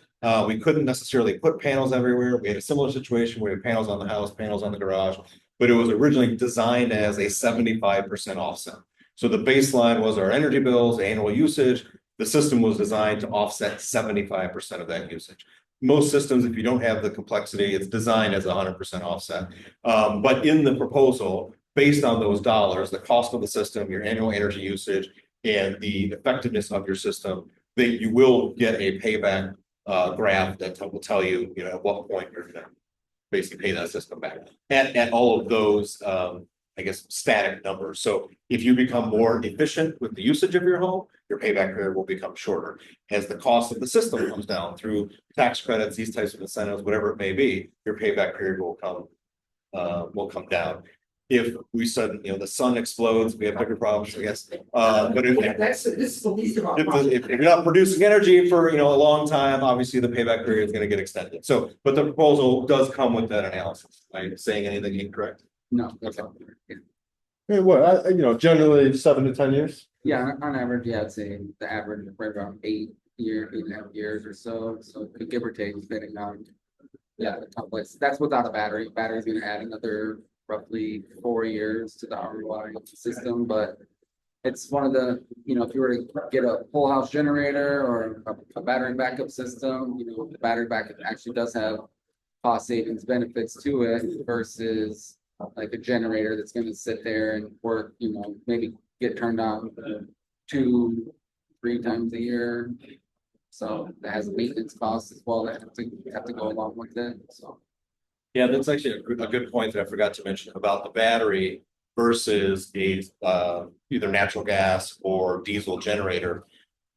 we couldn't necessarily put panels everywhere. We had a similar situation where we had panels on the house, panels on the garage, but it was originally designed as a 75% offset. So the baseline was our energy bills, annual usage. The system was designed to offset 75% of that usage. Most systems, if you don't have the complexity, it's designed as 100% offset. But in the proposal, based on those dollars, the cost of the system, your annual energy usage, and the effectiveness of your system, that you will get a payback graph that will tell you, at what point you're going to basically pay that system back at all of those, I guess, static numbers. So if you become more efficient with the usage of your home, your payback period will become shorter. As the cost of the system comes down through tax credits, these types of incentives, whatever it may be, your payback period will come down. If we suddenly, the sun explodes, we have bigger problems, I guess. But This is the least of our if you're not producing energy for a long time, obviously the payback period is going to get extended. So, but the proposal does come with that analysis. Am I saying anything incorrect? No, that's all. Yeah. Hey, what, generally 7 to 10 years? Yeah, on average, yeah, I'd say the average is right around 8.5 years or so. So it could give or take, depending on, the templates. That's without a battery. Battery's gonna add another roughly 4 years to the ROI system, but it's one of the, if you were to get a whole house generator or a battery backup system, the battery backup actually does have cost savings benefits to it versus like a generator that's going to sit there and work, maybe get turned on 2-3 times a year. So that has maintenance costs as well that have to go along with it. So yeah, that's actually a good point that I forgot to mention about the battery versus a either natural gas or diesel generator.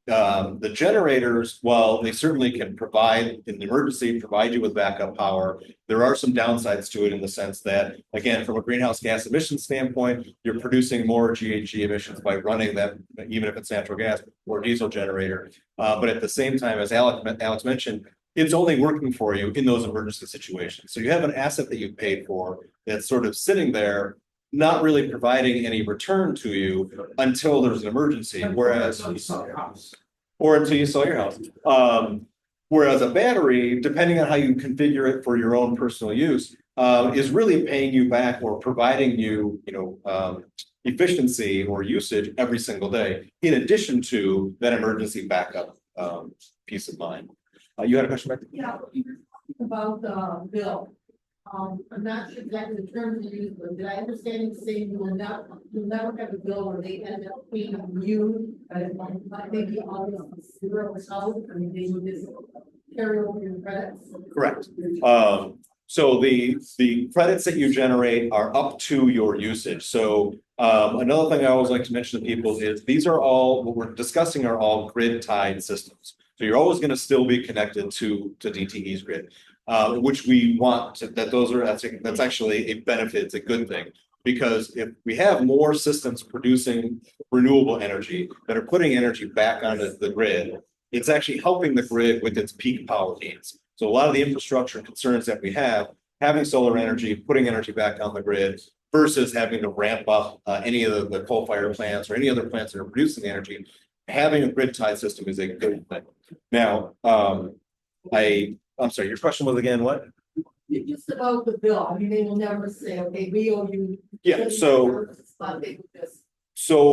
The generators, while they certainly can provide in the emergency, provide you with backup power, there are some downsides to it in the sense that, again, from a greenhouse gas emission standpoint, you're producing more GHG emissions by running that, even if it's natural gas or diesel generator. But at the same time, as Alex mentioned, it's only working for you in those emergency situations. So you have an asset that you've paid for that's sort of sitting there, not really providing any return to you until there's an emergency, whereas or until you sell your house. Whereas a battery, depending on how you configure it for your own personal use, is really paying you back or providing you, efficiency or usage every single day, in addition to that emergency backup peace of mind. You had a question back there? Yeah, you were talking about the bill. I'm not sure exactly the terms you use, but did I understand you saying you'll never have a bill where they end up paying you, maybe almost $0, I mean, they would just carry over your credits? Correct. So the credits that you generate are up to your usage. So another thing I always like to mention to people is these are all, what we're discussing are all grid tied systems. So you're always going to still be connected to DTE's grid. Which we want to, that's actually a benefit, it's a good thing. Because if we have more systems producing renewable energy that are putting energy back onto the grid, it's actually helping the grid with its peak power needs. So a lot of the infrastructure concerns that we have, having solar energy, putting energy back on the grid versus having to ramp up any of the coal-fired plants or any other plants that are producing the energy, having a grid tied system is a good thing. Now, I'm sorry, your question was again, what? It's about the bill. I mean, they will never say, okay, we owe you. Yeah, so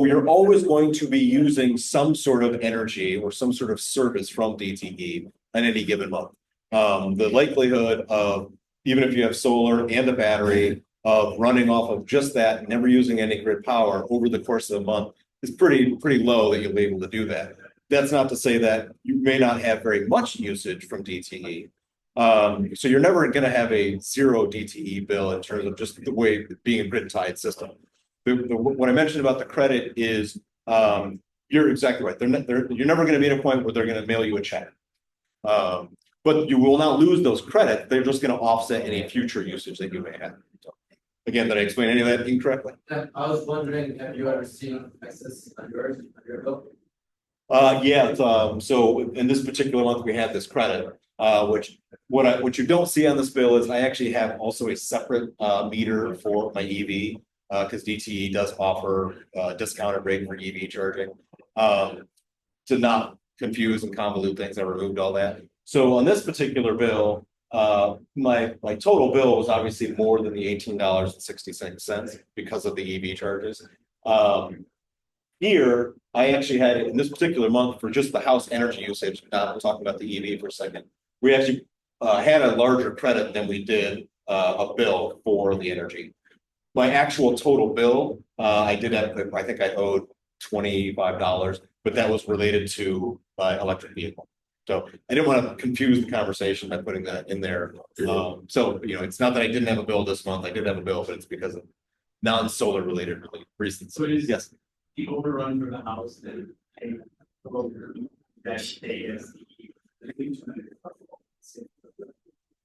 you're always going to be using some sort of energy or some sort of service from DTE on any given month. The likelihood of, even if you have solar and a battery, of running off of just that, never using any grid power over the course of the month is pretty low that you'll be able to do that. That's not to say that you may not have very much usage from DTE. So you're never going to have a zero DTE bill in terms of just the way being a grid tied system. What I mentioned about the credit is you're exactly right. You're never going to be at a point where they're going to mail you a check. But you will not lose those credits. They're just going to offset any future usage that you may have. So, again, did I explain any of that incorrectly? I was wondering, have you ever seen excess on your bill? Yeah, so in this particular month, we had this credit, which what you don't see on this bill is I actually have also a separate meter for my EV. because DTE does offer a discounted rate for EV charging. To not confuse and convolute things, I removed all that. So on this particular bill, my total bill was obviously more than the $18.66 because of the EV charges. Here, I actually had in this particular month for just the house energy usage, not talking about the EV for a second, we actually had a larger credit than we did a bill for the energy. My actual total bill, I did have, I think I owed $25, but that was related to my electric vehicle. So I didn't want to confuse the conversation by putting that in there. So, you know, it's not that I didn't have a bill this month. I did have a bill, but it's because of non-solar related reasons. So it is- Yes. The overrun for the house that pay that pay is.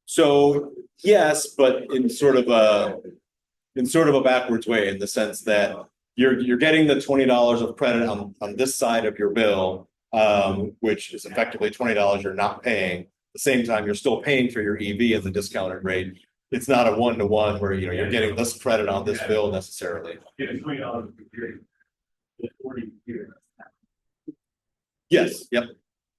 So yes, but in sort of a backwards way, in the sense that you're getting the $20 of credit on this side of your bill, which is effectively $20 you're not paying. At the same time, you're still paying for your EV at the discounted rate. It's not a one-to-one where you're getting this credit on this bill necessarily. Getting $20 per year. 40 years. Yes, yep.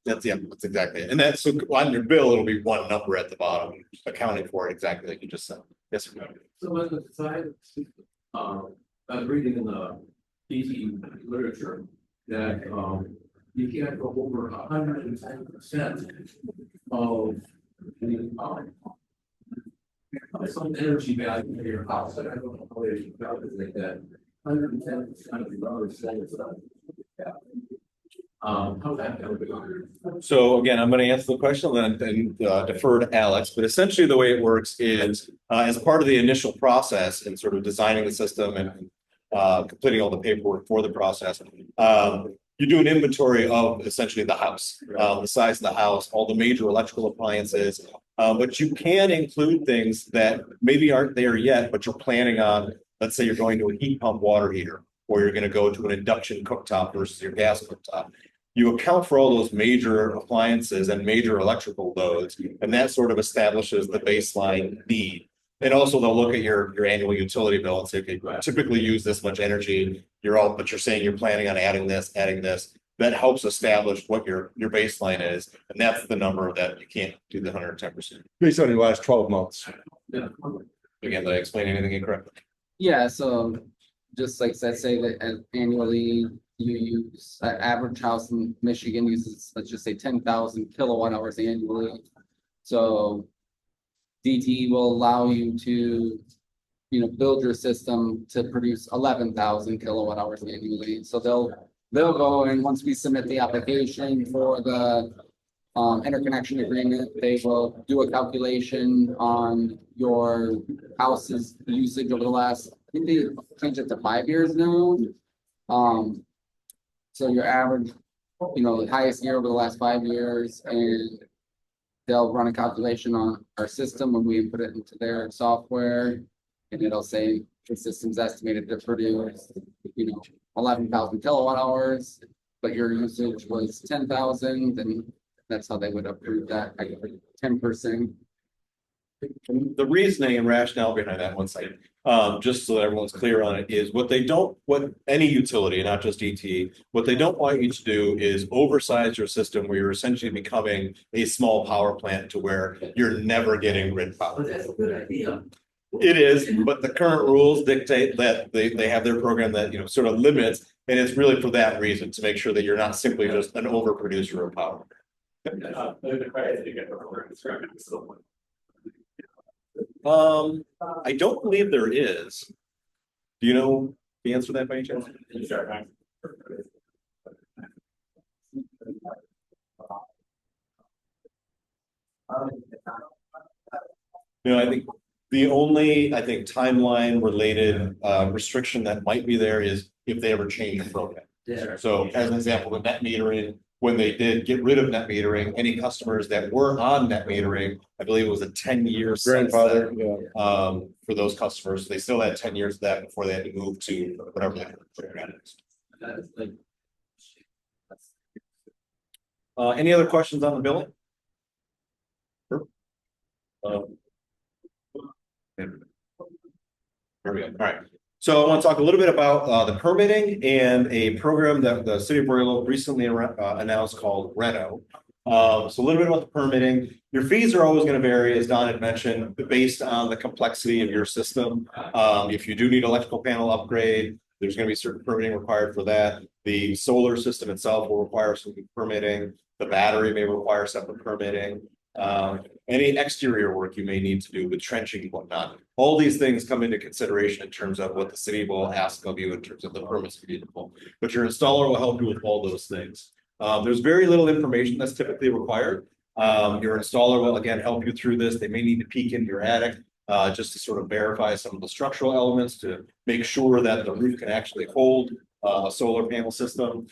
That's exactly it. And that's so on your bill, it'll be one number at the bottom, accounting for it exactly like you just said. Yes, sir. So on the side, I was reading in the DTE literature that, you can't go over 110% of the, some energy value for your house. I don't know how they calculate that. 110% of the other solar stuff. Yeah. How that gonna be? So again, I'm going to answer the question and then defer to Alex, but essentially the way it works is as part of the initial process and sort of designing the system and completing all the paperwork for the process, you do an inventory of essentially the house, the size of the house, all the major electrical appliances, but you can include things that maybe aren't there yet, but you're planning on. Let's say you're going to a heat pump water heater, or you're going to go to an induction cooktop versus your gas cooktop. You account for all those major appliances and major electrical loads, and that sort of establishes the baseline need. And also they'll look at your annual utility bill and say, okay, typically use this much energy. But you're saying you're planning on adding this. That helps establish what your baseline is. And that's the number that you can't do the 110%. Based on your last 12 months. Yeah. Again, did I explain anything incorrectly? Yeah, so just like I say that annually you use, average house in Michigan uses, let's just say 10,000 kilowatt hours annually. So DTE will allow you to, build your system to produce 11,000 kilowatt hours annually. So they'll go and once we submit the application for the interconnection agreement, they will do a calculation on your house's usage over the last, I think they changed it to 5 years now. So your average, the highest year over the last 5 years, and they'll run a calculation on our system when we input it into their software, and it'll say the system's estimated to produce, 11,000 kilowatt hours, but your usage was 10,000, then that's how they would approve that 10%. The reasoning and rationale behind that, one second, just so that everyone's clear on it, is what any utility, not just DTE, what they don't want you to do is oversize your system where you're essentially becoming a small power plant to where you're never getting grid power. But that's a good idea. It is, but the current rules dictate that they have their program that, sort of limits, and it's really for that reason, to make sure that you're not simply just an overproducer of power. I don't believe there is. Do you know the answer to that by any chance? I think the only, timeline related restriction that might be there is if they ever change the program. Yeah. So as an example, the net metering, when they did get rid of net metering, any customers that were on net metering, I believe it was a 10-year Grandfather, for those customers. They still had 10 years of that before they had to move to whatever that program is. That's like. Any other questions on the billing? Sure. There we go. All right. So I want to talk a little bit about the permitting and a program that the city of Royal Oak recently announced called Reno. So a little bit about the permitting. Your fees are always going to vary, as Don had mentioned, based on the complexity of your system. If you do need electrical panel upgrade, there's going to be certain permitting required for that. The solar system itself will require some permitting. The battery may require separate permitting. Any exterior work you may need to do with trenching and whatnot. All these things come into consideration in terms of what the city will ask of you in terms of the permits you need to pull. But your installer will help you with all those things. There's very little information that's typically required. Your installer will again help you through this. They may need to peek into your attic just to sort of verify some of the structural elements to make sure that the roof can actually hold a solar panel system.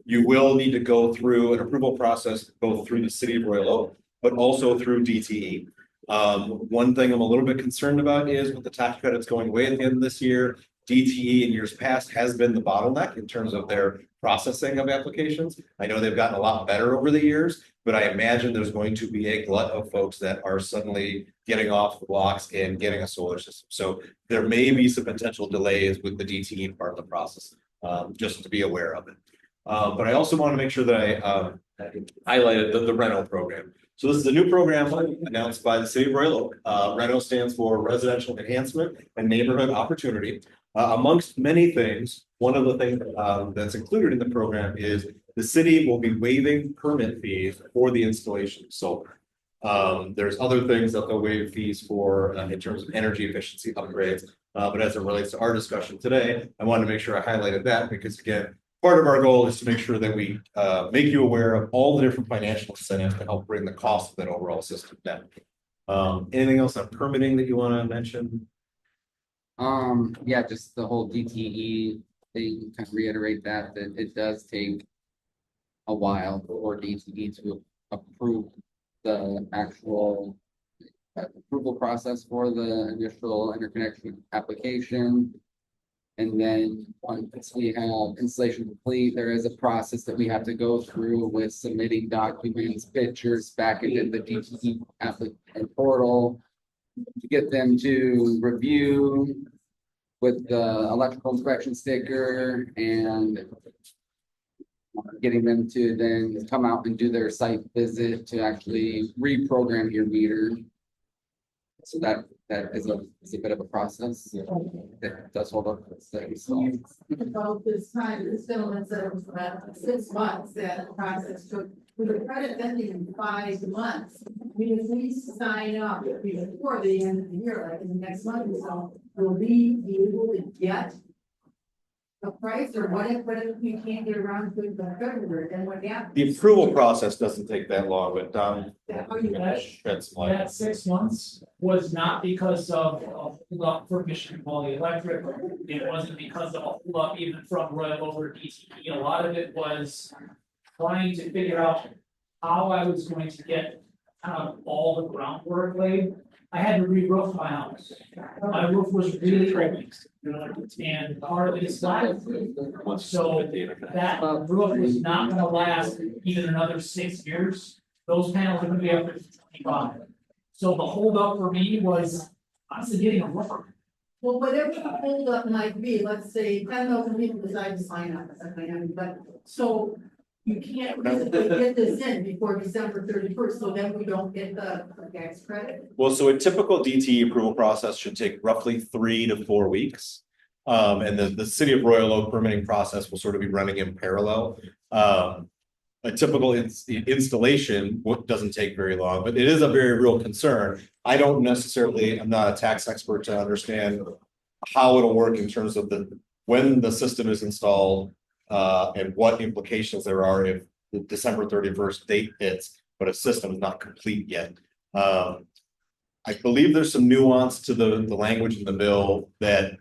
You will need to go through an approval process, both through the city of Royal Oak, but also through DTE. One thing I'm a little bit concerned about is with the tax credits going away at the end of this year, DTE in years past has been the bottleneck in terms of their processing of applications. I know they've gotten a lot better over the years, but I imagine there's going to be a glut of folks that are suddenly getting off the blocks and getting a solar system. So there may be some potential delays with the DTE part of the process, just to be aware of it. But I also want to make sure that I highlighted the Reno program. So this is a new program announced by the city of Royal Oak. Reno stands for Residential Enhancement and Neighborhood Opportunity. Amongst many things, one of the things that's included in the program is the city will be waiving permit fees for the installation of solar. There's other things that they'll waive fees for in terms of energy efficiency upgrades. But as it relates to our discussion today, I wanted to make sure I highlighted that because again, part of our goal is to make sure that we make you aware of all the different financial incentives to help bring the cost of that overall system down. Anything else on permitting that you want to mention? Yeah, just the whole DTE thing, kind of reiterate that it does take a while for DTE to approve the actual approval process for the initial interconnection application. And then once we have installation complete, there is a process that we have to go through with submitting documents, pictures back into the DTE applicant portal to get them to review with the electrical inspection sticker and getting them to then come out and do their site visit to actually reprogram your meter. So that is a bit of a process. That does hold up. About this time, this gentleman said it was about 6 months that the process took. With the credit ending in 5 months, I mean, if we sign up before the end of the year, like in the next month or so, will we be able to get a price, or what if we can't get around to the February, then what happens? The approval process doesn't take that long, but That 6 months was not because of hold up for Michigan Quality Electric. It wasn't because of a hold up even from Royal Oak or DTE. A lot of it was trying to figure out how I was going to get kind of all the groundwork laid. I had to re-roof my house. My roof was really old, and part of it is flat. So that roof was not gonna last even another 6 years. Those panels are gonna be up to 25. So the holdup for me was honestly getting a roofer. Well, whatever the holdup might be, let's say 10,000 people decide to sign up, but so you can't physically get this in before December 31st, so then we don't get the tax credit. Well, so a typical DTE approval process should take roughly 3 to 4 weeks. And the city of Royal Oak permitting process will sort of be running in parallel. A typical installation doesn't take very long, but it is a very real concern. I'm not a tax expert to understand how it'll work in terms of when the system is installed and what implications there are if the December 31st date hits, but a system is not complete yet. I believe there's some nuance to the language in the bill that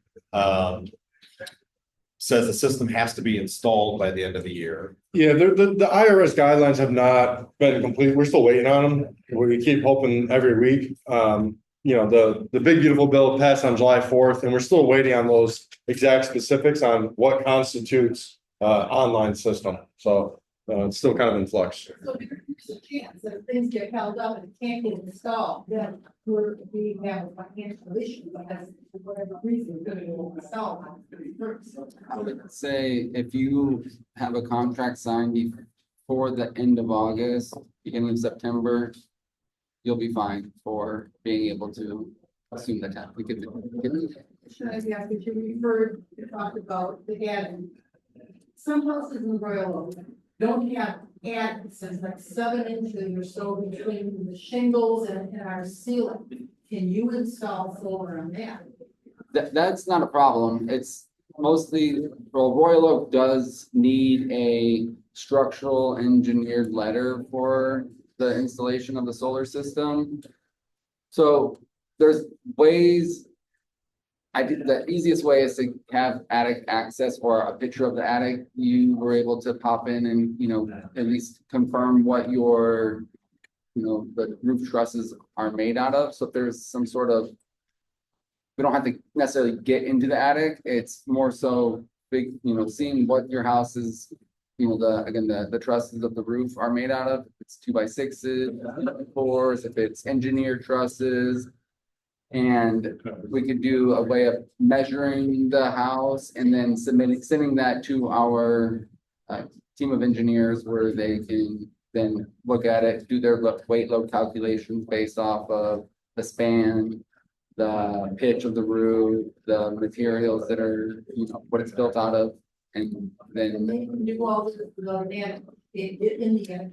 says the system has to be installed by the end of the year. Yeah, the IRS guidelines have not been complete. We're still waiting on them. We keep hoping every week. The big beautiful bill passed on July 4th, and we're still waiting on those exact specifics on what constitutes online system. So it's still kind of in flux. So there's a chance that if things get held up and can't get installed, then we have a financial issue, because for whatever reason, we're gonna go install on I would say if you have a contract signed before the end of August, beginning of September, you'll be fine for being able to assume the tax. We could. Should I ask if you referred, you talked about the attic. Some houses in Royal Oak don't have attics, it's like 7 inches or so between the shingles and our ceiling. Can you install solar on that? That's not a problem. It's mostly, well, Royal Oak does need a structural engineered letter for the installation of the solar system. So there's ways. The easiest way is to have attic access or a picture of the attic. You were able to pop in and, at least confirm what your, the roof trusses are made out of. So if there's some sort of, we don't have to necessarily get into the attic. It's more so big, seeing what your house is, the trusses of the roof are made out of. If it's 2x6s, 4s, if it's engineered trusses. And we could do a way of measuring the house and then sending that to our team of engineers where they can then look at it, do their weight load calculations based off of the span, the pitch of the roof, the materials that are, what it's built out of. And then They can do all this without an attic, in the attic.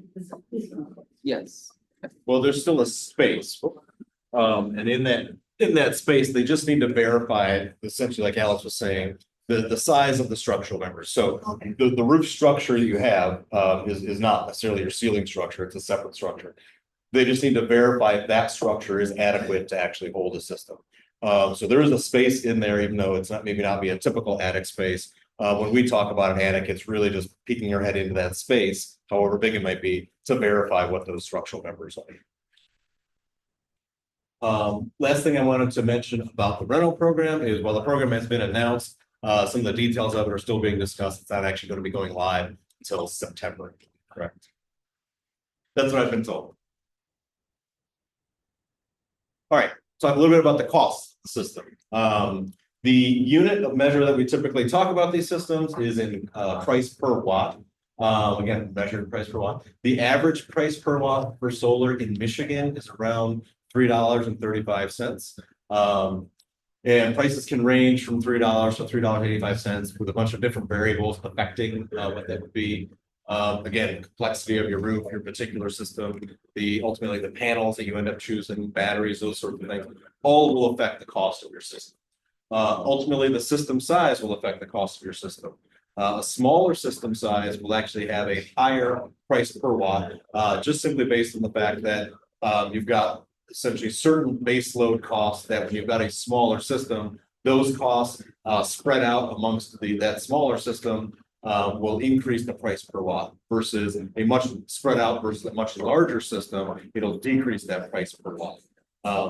yes. Well, there's still a space. And in that space, they just need to verify, essentially, like Alex was saying, the size of the structural members. So the roof structure that you have is not necessarily your ceiling structure, it's a separate structure. They just need to verify if that structure is adequate to actually hold a system. So there is a space in there, even though it's not maybe not be a typical attic space. When we talk about an attic, it's really just peeking your head into that space, however big it might be, to verify what those structural members are. Last thing I wanted to mention about the rental program is, while the program has been announced, some of the details of it are still being discussed. It's not actually going to be going live until September, correct? That's what I've been told. All right, talk a little bit about the cost of the system. The unit of measure that we typically talk about these systems is in price per watt. Again, measured price per watt. The average price per watt for solar in Michigan is around $3.35. And prices can range from $3 to $3.85 with a bunch of different variables affecting what that would be. Again, complexity of your roof, your particular system, ultimately the panels that you end up choosing, batteries, those sorts of things, all will affect the cost of your system. Ultimately, the system size will affect the cost of your system. A smaller system size will actually have a higher price per watt, just simply based on the fact that you've got essentially certain base load costs that when you've got a smaller system, those costs spread out amongst that smaller system will increase the price per watt versus a much spread out versus a much larger system, it'll decrease that price per watt.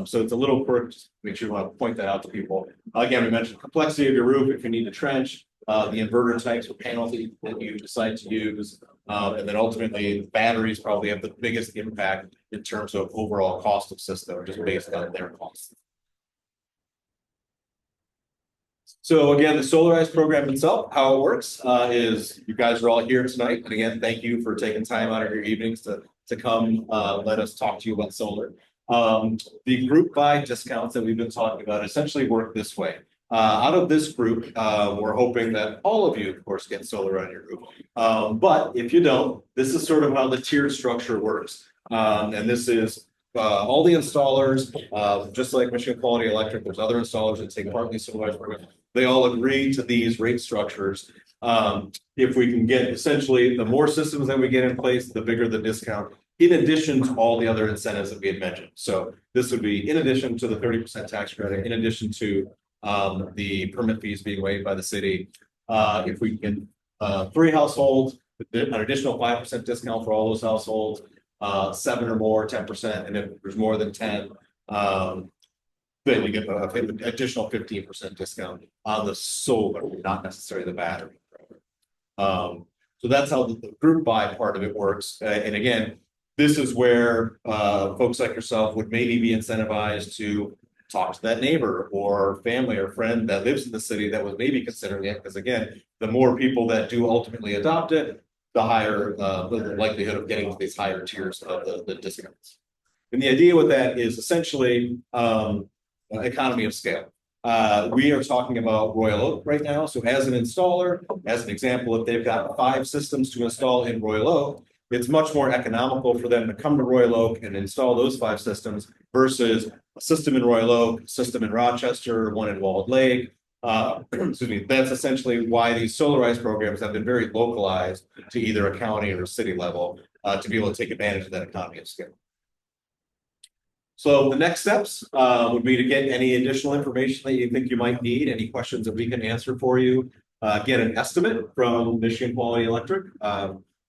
So it's a little quirk, just make sure you want to point that out to people. Again, we mentioned complexity of your roof, if you need to trench, the inverter types or panels that you decide to use, and then ultimately batteries probably have the biggest impact in terms of overall cost of system, just based on their costs. So again, the Solarize program itself, how it works is you guys are all here tonight. And again, thank you for taking time out of your evenings to come let us talk to you about solar. The group buy discounts that we've been talking about essentially work this way. Out of this group, we're hoping that all of you, of course, get solar on your roof. But if you don't, this is sort of how the tiered structure works. And this is all the installers, just like Michigan Quality Electric, there's other installers that take part in these Solarize programs. They all agree to these rate structures. If we can get essentially the more systems that we get in place, the bigger the discount, in addition to all the other incentives that we had mentioned. So this would be in addition to the 30% tax credit, in addition to the permit fees being waived by the city. If we can 3 households, an additional 5% discount for all those households, 7 or more, 10%, and if there's more than 10, then you get an additional 15% discount on the solar, not necessarily the battery. So that's how the group buy part of it works. And again, this is where folks like yourself would maybe be incentivized to talk to that neighbor or family or friend that lives in the city that was maybe considering it. Because again, the more people that do ultimately adopt it, the higher the likelihood of getting to these higher tiers of the discounts. And the idea with that is essentially economy of scale. We are talking about Royal Oak right now. So as an installer, as an example, if they've got 5 systems to install in Royal Oak, it's much more economical for them to come to Royal Oak and install those 5 systems versus a system in Royal Oak, a system in Rochester, one in Walled Lake. Excuse me. That's essentially why these Solarize programs have been very localized to either a county or a city level to be able to take advantage of that economy of scale. So the next steps would be to get any additional information that you think you might need, any questions that we can answer for you, get an estimate from Michigan Quality Electric.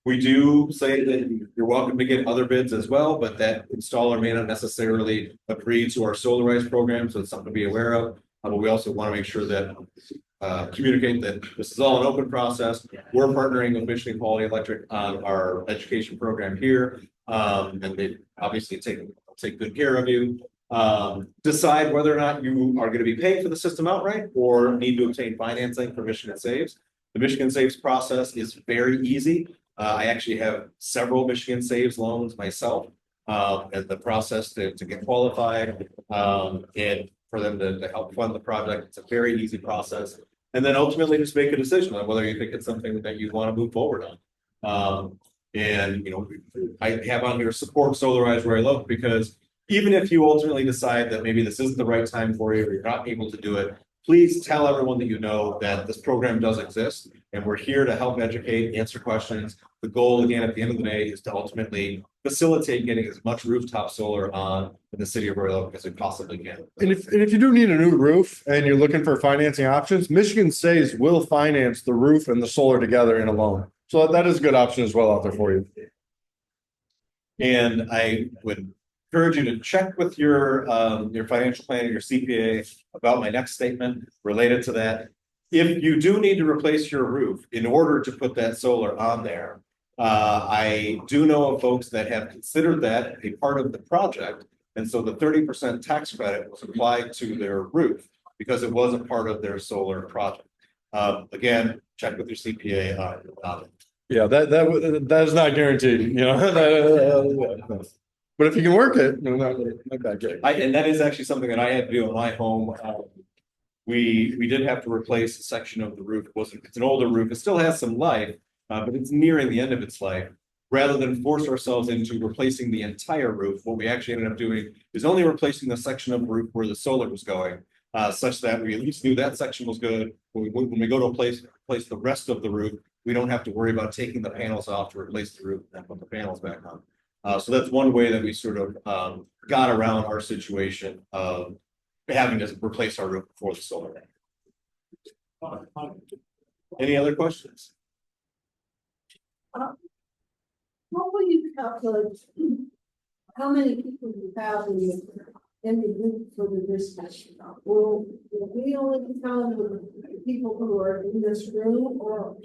We do say that you're welcome to get other bids as well, but that installer may not necessarily agree to our Solarize program, so it's something to be aware of. But we also want to make sure that communicate that this is all an open process. We're partnering with Michigan Quality Electric on our education program here, and they obviously take good care of you. Decide whether or not you are going to be paying for the system outright or need to obtain financing for Michigan Saves. The Michigan Saves process is very easy. I actually have several Michigan Saves loans myself, and the process to get qualified and for them to help fund the project. It's a very easy process. And then ultimately just make a decision on whether you think it's something that you want to move forward on. And, you know, I have on here support Solarize Royal Oak because even if you ultimately decide that maybe this isn't the right time for you or you're not able to do it, please tell everyone that you know that this program does exist and we're here to help educate, answer questions. The goal, again, at the end of the day is to ultimately facilitate getting as much rooftop solar on in the city of Royal Oak as we possibly can. And if you do need a new roof and you're looking for financing options, Michigan Saves will finance the roof and the solar together in a loan. So that is a good option as well out there for you. And I would encourage you to check with your financial planner, your CPA about my next statement related to that. If you do need to replace your roof in order to put that solar on there, I do know of folks that have considered that a part of the project. And so the 30% tax credit was applied to their roof because it wasn't part of their solar project. Again, check with your CPA on it. Yeah, that is not guaranteed, you know. But if you can work it, not bad gig. And that is actually something that I had to do in my home. We did have to replace a section of the roof. It's an older roof. It still has some life, but it's nearing the end of its life. Rather than force ourselves into replacing the entire roof, what we actually ended up doing is only replacing the section of the roof where the solar was going, such that we at least knew that section was good. When we go to replace the rest of the roof, we don't have to worry about taking the panels off to replace the roof and put the panels back on. So that's one way that we sort of got around our situation of having to replace our roof before the solar. Any other questions? How will you calculate how many people you have in the group for the business? Will we only count the people who are in this room or?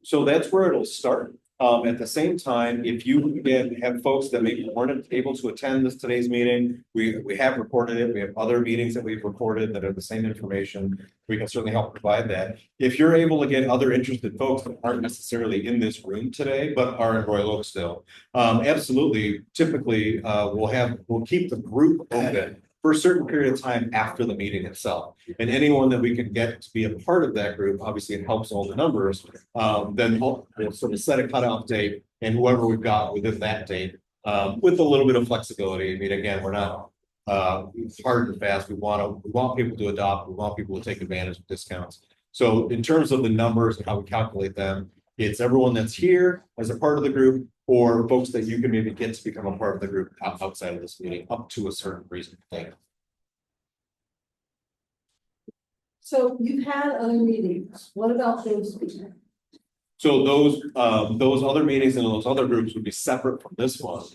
So that's where it'll start. At the same time, if you again have folks that maybe weren't able to attend today's meeting, we have recorded it. We have other meetings that we've recorded that are the same information. We can certainly help provide that. If you're able to get other interested folks that aren't necessarily in this room today, but are in Royal Oak still, absolutely. Typically, we'll keep the group open for a certain period of time after the meeting itself. And anyone that we can get to be a part of that group, obviously it helps all the numbers, then we'll sort of set a cutoff date and whoever we've got within that date, with a little bit of flexibility. I mean, again, we're not hard and fast. We want people to adopt, we want people to take advantage of discounts. So in terms of the numbers and how we calculate them, it's everyone that's here as a part of the group or folks that you can maybe get to become a part of the group outside of this meeting up to a certain reasonable thing. So you've had other meetings. What about those people? So those other meetings and those other groups would be separate from this one.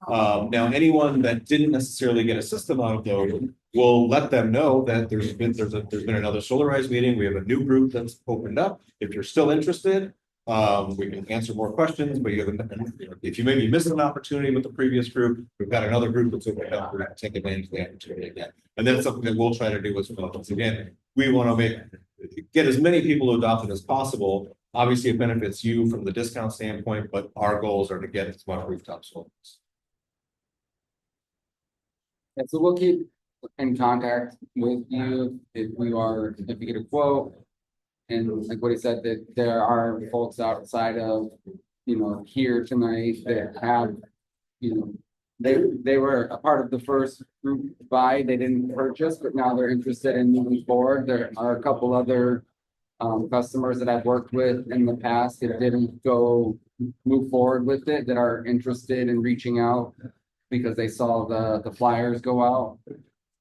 Now, anyone that didn't necessarily get a system out of those, we'll let them know that there's been another Solarize meeting. We have a new group that's opened up. If you're still interested, We can answer more questions, but if you maybe missed an opportunity with the previous group, we've got another group that's opened up, we're gonna take advantage of the opportunity again. And that's something that we'll try to do as well. Once again, we want to get as many people to adopt it as possible. Obviously, it benefits you from the discount standpoint, but our goals are to get as much rooftop solar. And so we'll keep in contact with you if you get a quote. And like what he said, that there are folks outside of, here tonight that have, they were a part of the first group buy, they didn't purchase, but now they're interested in moving forward. There are a couple other customers that I've worked with in the past that didn't move forward with it, that are interested in reaching out because they saw the flyers go out.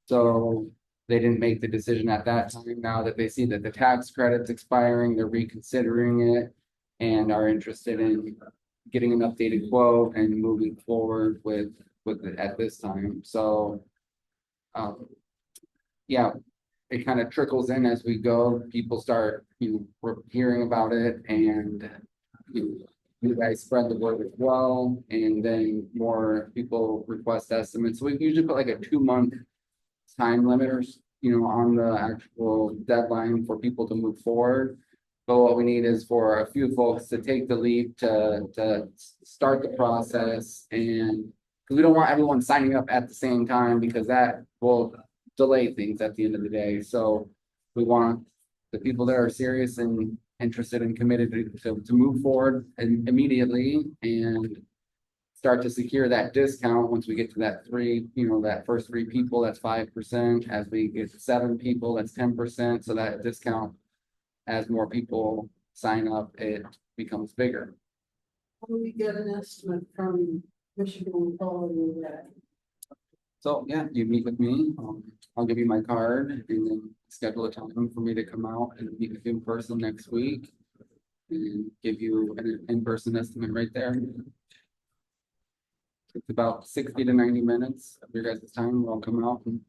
So they didn't make the decision at that time. Now that they see that the tax credit's expiring, they're reconsidering it and are interested in getting an updated quote and moving forward with it at this time. So yeah, it kind of trickles in as we go. People start hearing about it, and you guys spread the word as well, and then more people request estimates. So we usually put like a 2-month time limiters, on the actual deadline for people to move forward. But what we need is for a few folks to take the leap to start the process, and because we don't want everyone signing up at the same time, because that will delay things at the end of the day. So we want the people that are serious and interested and committed to move forward immediately and start to secure that discount. Once we get to that that first 3 people, that's 5%. As we get to 7 people, that's 10%. So that discount, as more people sign up, it becomes bigger. How do we get an estimate from Michigan Quality that? So yeah, you meet with me. I'll give you my card and then schedule a time for me to come out and meet with you in person next week and give you an in-person estimate right there. It's about 60 to 90 minutes of your guys' time. We'll come out, and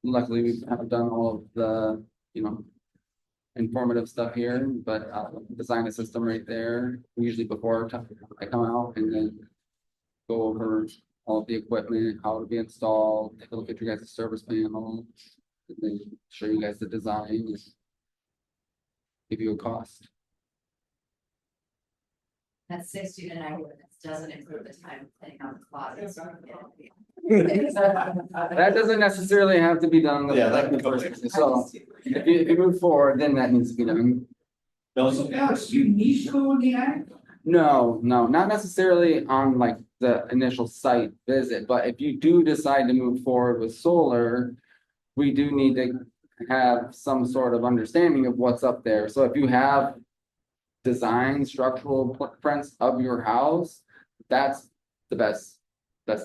luckily we have done all of the, informative stuff here, but design a system right there, usually before I come out, and then go over all of the equipment, how it'll be installed, take a look at your guys' service panel, and then show you guys the design, and give you a cost. That's 60 to 90 minutes, doesn't include the time playing on the closets. That doesn't necessarily have to be done. That can come later. So if you move forward, then that needs to be done. So Alex, you need to go in the attic? No, not necessarily on like the initial site visit, but if you do decide to move forward with solar, we do need to have some sort of understanding of what's up there. So if you have design structural prints of your house, that's the best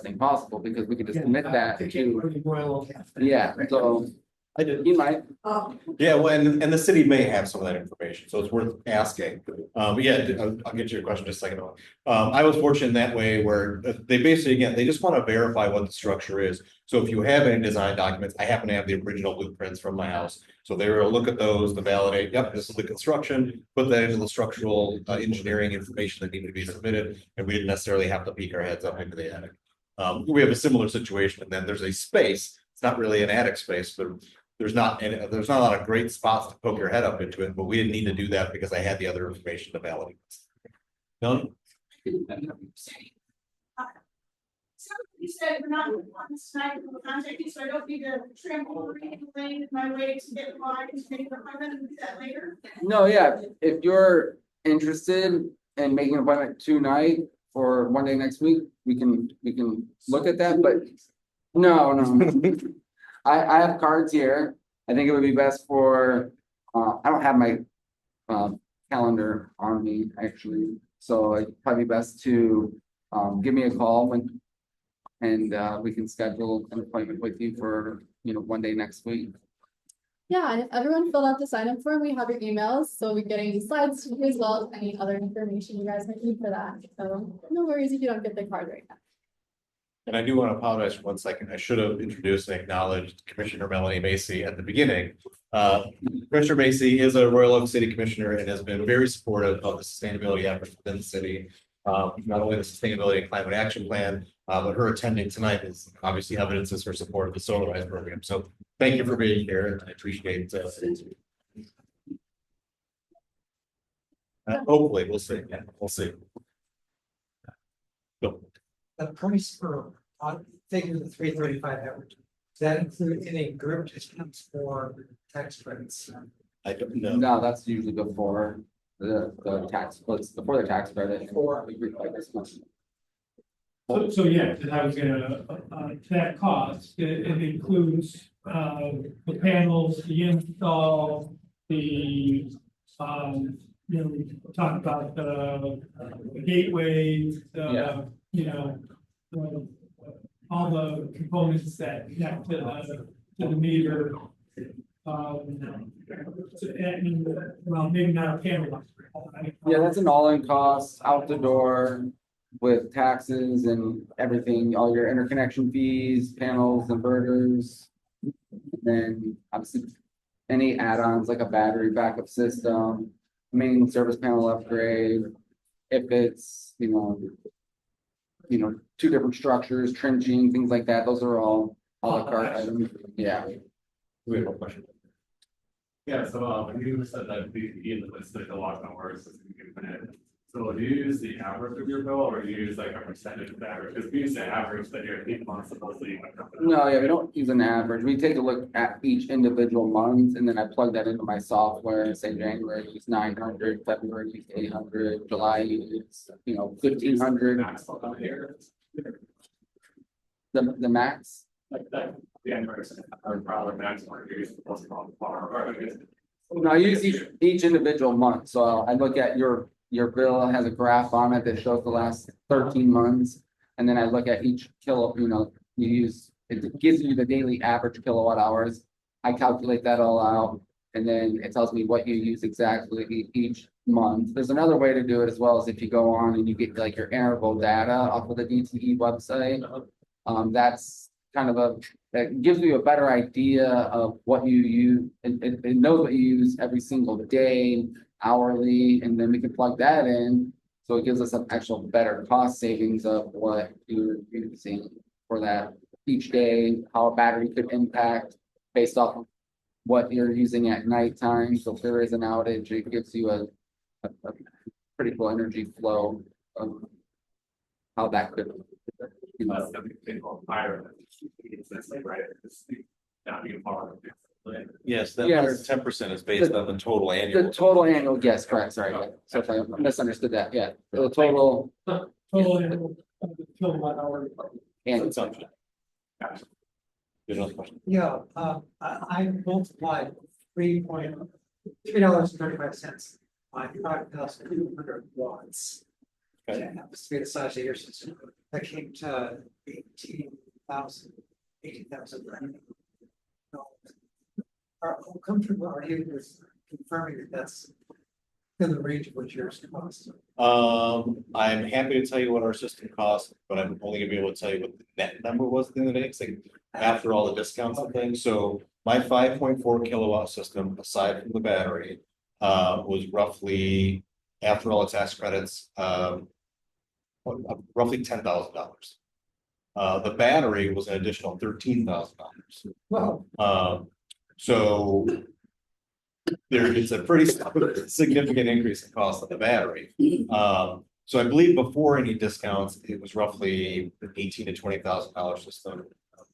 thing possible, because we could just submit that to, yeah, so I did. you might. Yeah, well, and the city may have some of that information, so it's worth asking. But yeah, I'll get to your question just a second. I was fortunate in that way where they basically, again, they just want to verify what the structure is. So if you have any design documents, I happen to have the original blueprints from my house. So they were to look at those to validate, yep, this is the construction, put that into the structural engineering information that needed to be submitted, and we didn't necessarily have to peek our heads up into the attic. We have a similar situation, and then there's a space. It's not really an attic space, but there's not a lot of great spots to poke your head up into it, but we didn't need to do that because I had the other information to validate. No? You said we're not on this night, we'll contact you, so I don't need to trim over anything my way to get mine to make an appointment and do that later. No, yeah, if you're interested in making an appointment tonight or one day next week, we can look at that, but no. I have cards here. I think it would be best for, I don't have my calendar on me actually, so it'd probably be best to give me a call and we can schedule an appointment with you for, one day next week. Yeah, and if everyone filled out the sign up form, we have your emails, so we're getting slides to you as well as any other information you guys might need for that. So no worries if you don't get the card right now. And I do want to apologize for 1 second. I should have introduced and acknowledged Commissioner Melanie Macy at the beginning. Commissioner Macy is a Royal Oak City Commissioner and has been very supportive of the sustainability efforts within the city. Not only the Sustainability and Climate Action Plan, but her attending tonight is obviously evidences her support of the Solarize program. So thank you for being here, and I appreciate hopefully, we'll see. Yeah, we'll see. Go. The price for, figure the 335 average, does that include any group discounts for tax credits? I don't know. No, that's usually before the tax, before the tax credit. Or we like this much. So yeah, because I was gonna, that cost, it includes, the panels, the install, the, we talked about the gateway, Yeah. All the components that connect to the meter. Well, maybe not a panel. Yeah, that's an all-in cost out the door with taxes and everything, all your interconnection fees, panels, inverters. Then obviously any add-ons like a battery backup system, main service panel upgrade. If it's, two different structures, trenching, things like that, those are all a la carte items. Yeah. We have a question. Yeah, so you said that the list of kilowatt hours is infinite. So do you use the average of your bill or do you use like a percentage of the average? Because if you use the average, then you're 8 months supposedly. No, yeah, we don't use an average. We take a look at each individual month and then I plug that into my software and say January is 900, February is 800, July is, 1,500. Max on here. The max. Like that, the inverse, or probably max or you're supposed to call the bar or No, I use each individual month. So I look at your bill has a graph on it that shows the last 13 months. And then I look at each it gives you the daily average kilowatt hours. I calculate that all out. And then it tells me what you use exactly each month. There's another way to do it as well, as if you go on and you get like your interval data off of the DTE website. That's kind of that gives you a better idea of what you use. It knows what you use every single day, hourly, and then we can plug that in. So it gives us an actual better cost savings of what you're using for that each day, how a battery could impact based off of what you're using at nighttime. So if there is an outage, it gives you a pretty cool energy flow of how that could. Higher. Right. Not being part of it. Yes, that Yes. 110% is based on the total annual. The total annual, yes, correct, sorry. Yeah. So if I misunderstood that, yeah, the total Total kilowatt hour. annual. Consumption. There's another question. Yeah, I multiplied $3.35 by 5,200 watts. Okay. To happens to be the size of your system. That came to 18,000. How comfortable are you with confirming that that's in the range of what yours costs? I'm happy to tell you what our system costs, but I'm only gonna be able to tell you what the net number was at the end of the day, 'cause, like, after all the discounts and things. So my 5.4 kilowatt system, aside from the battery, was roughly, after all the tax credits, roughly $10,000. The battery was an additional $13,000. Well, So it's a pretty significant increase in cost of the battery. So I believe before any discounts, it was roughly $18,000 to $20,000 system.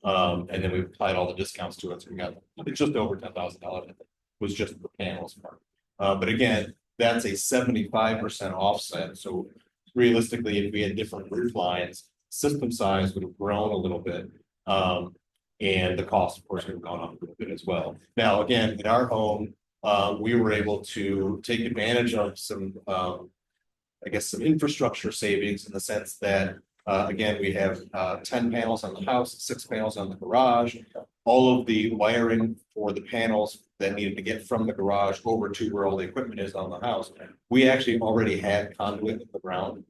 And then we applied all the discounts to it, so we got just over $10,000. Was just the panels part. But again, that's a 75% offset. So realistically, if we had different roof lines, system size would have grown a little bit. And the cost, of course, would have gone up a little bit as well. Now, again, in our home, we were able to take advantage of some, some infrastructure savings in the sense that, again, we have 10 panels on the house, 6 panels on the garage. All of the wiring for the panels that needed to get from the garage over to where all the equipment is on the house. We actually already had conduit in the ground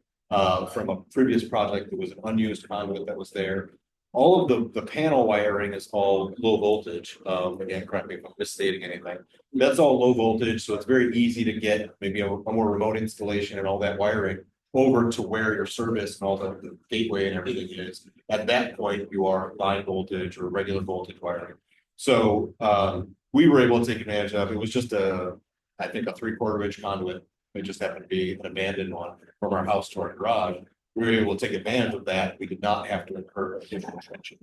from a previous project. There was an unused conduit that was there. all of the panel wiring is all low voltage. Again, correct me if I'm misstating anything. That's all low voltage, so it's very easy to get maybe a more remote installation and all that wiring over to where your service and all the gateway and everything is. At that point, you are line voltage or regular voltage wiring. So we were able to take advantage of it. It was just I think a 3/4 inch conduit. It just happened to be an abandoned one from our house to our garage. We were able to take advantage of that. We did not have to incur additional trenching.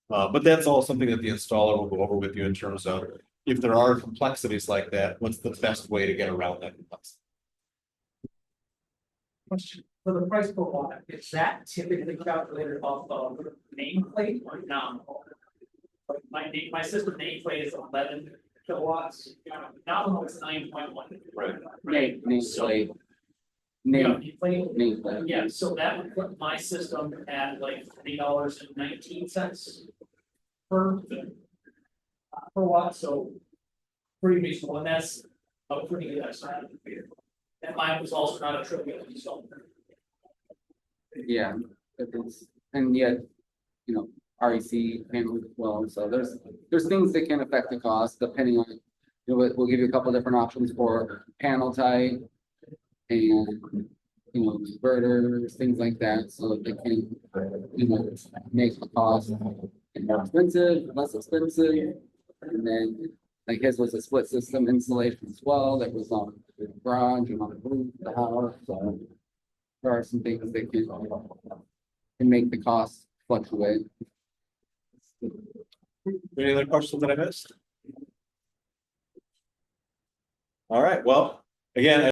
But that's all something that the installer will go over with you in terms of if there are complexities like that, what's the best way to get around that complexity? Question, for the price per watt, is that typically calculated off of nameplate or nominal? Like my system nameplate is 11 kilowatts, nominal is 9.1. Right. Nameplate. Nameplate. Yeah, so that would put my system at like $3.19 per watt, so pretty reasonable, and that's a pretty good estimate. And mine was also not a trivial install. Yeah, and yet, REC panels as well, so there's things that can affect the cost depending on, we'll give you a couple different options for panel type. And, inverters, things like that, so that they can, make the cost more expensive, less expensive. And then, like his was a split system installation as well, that was on the garage and on the roof of the house, so. There are some things that can make the cost fluctuate. Any other questions that I missed? All right, well, again,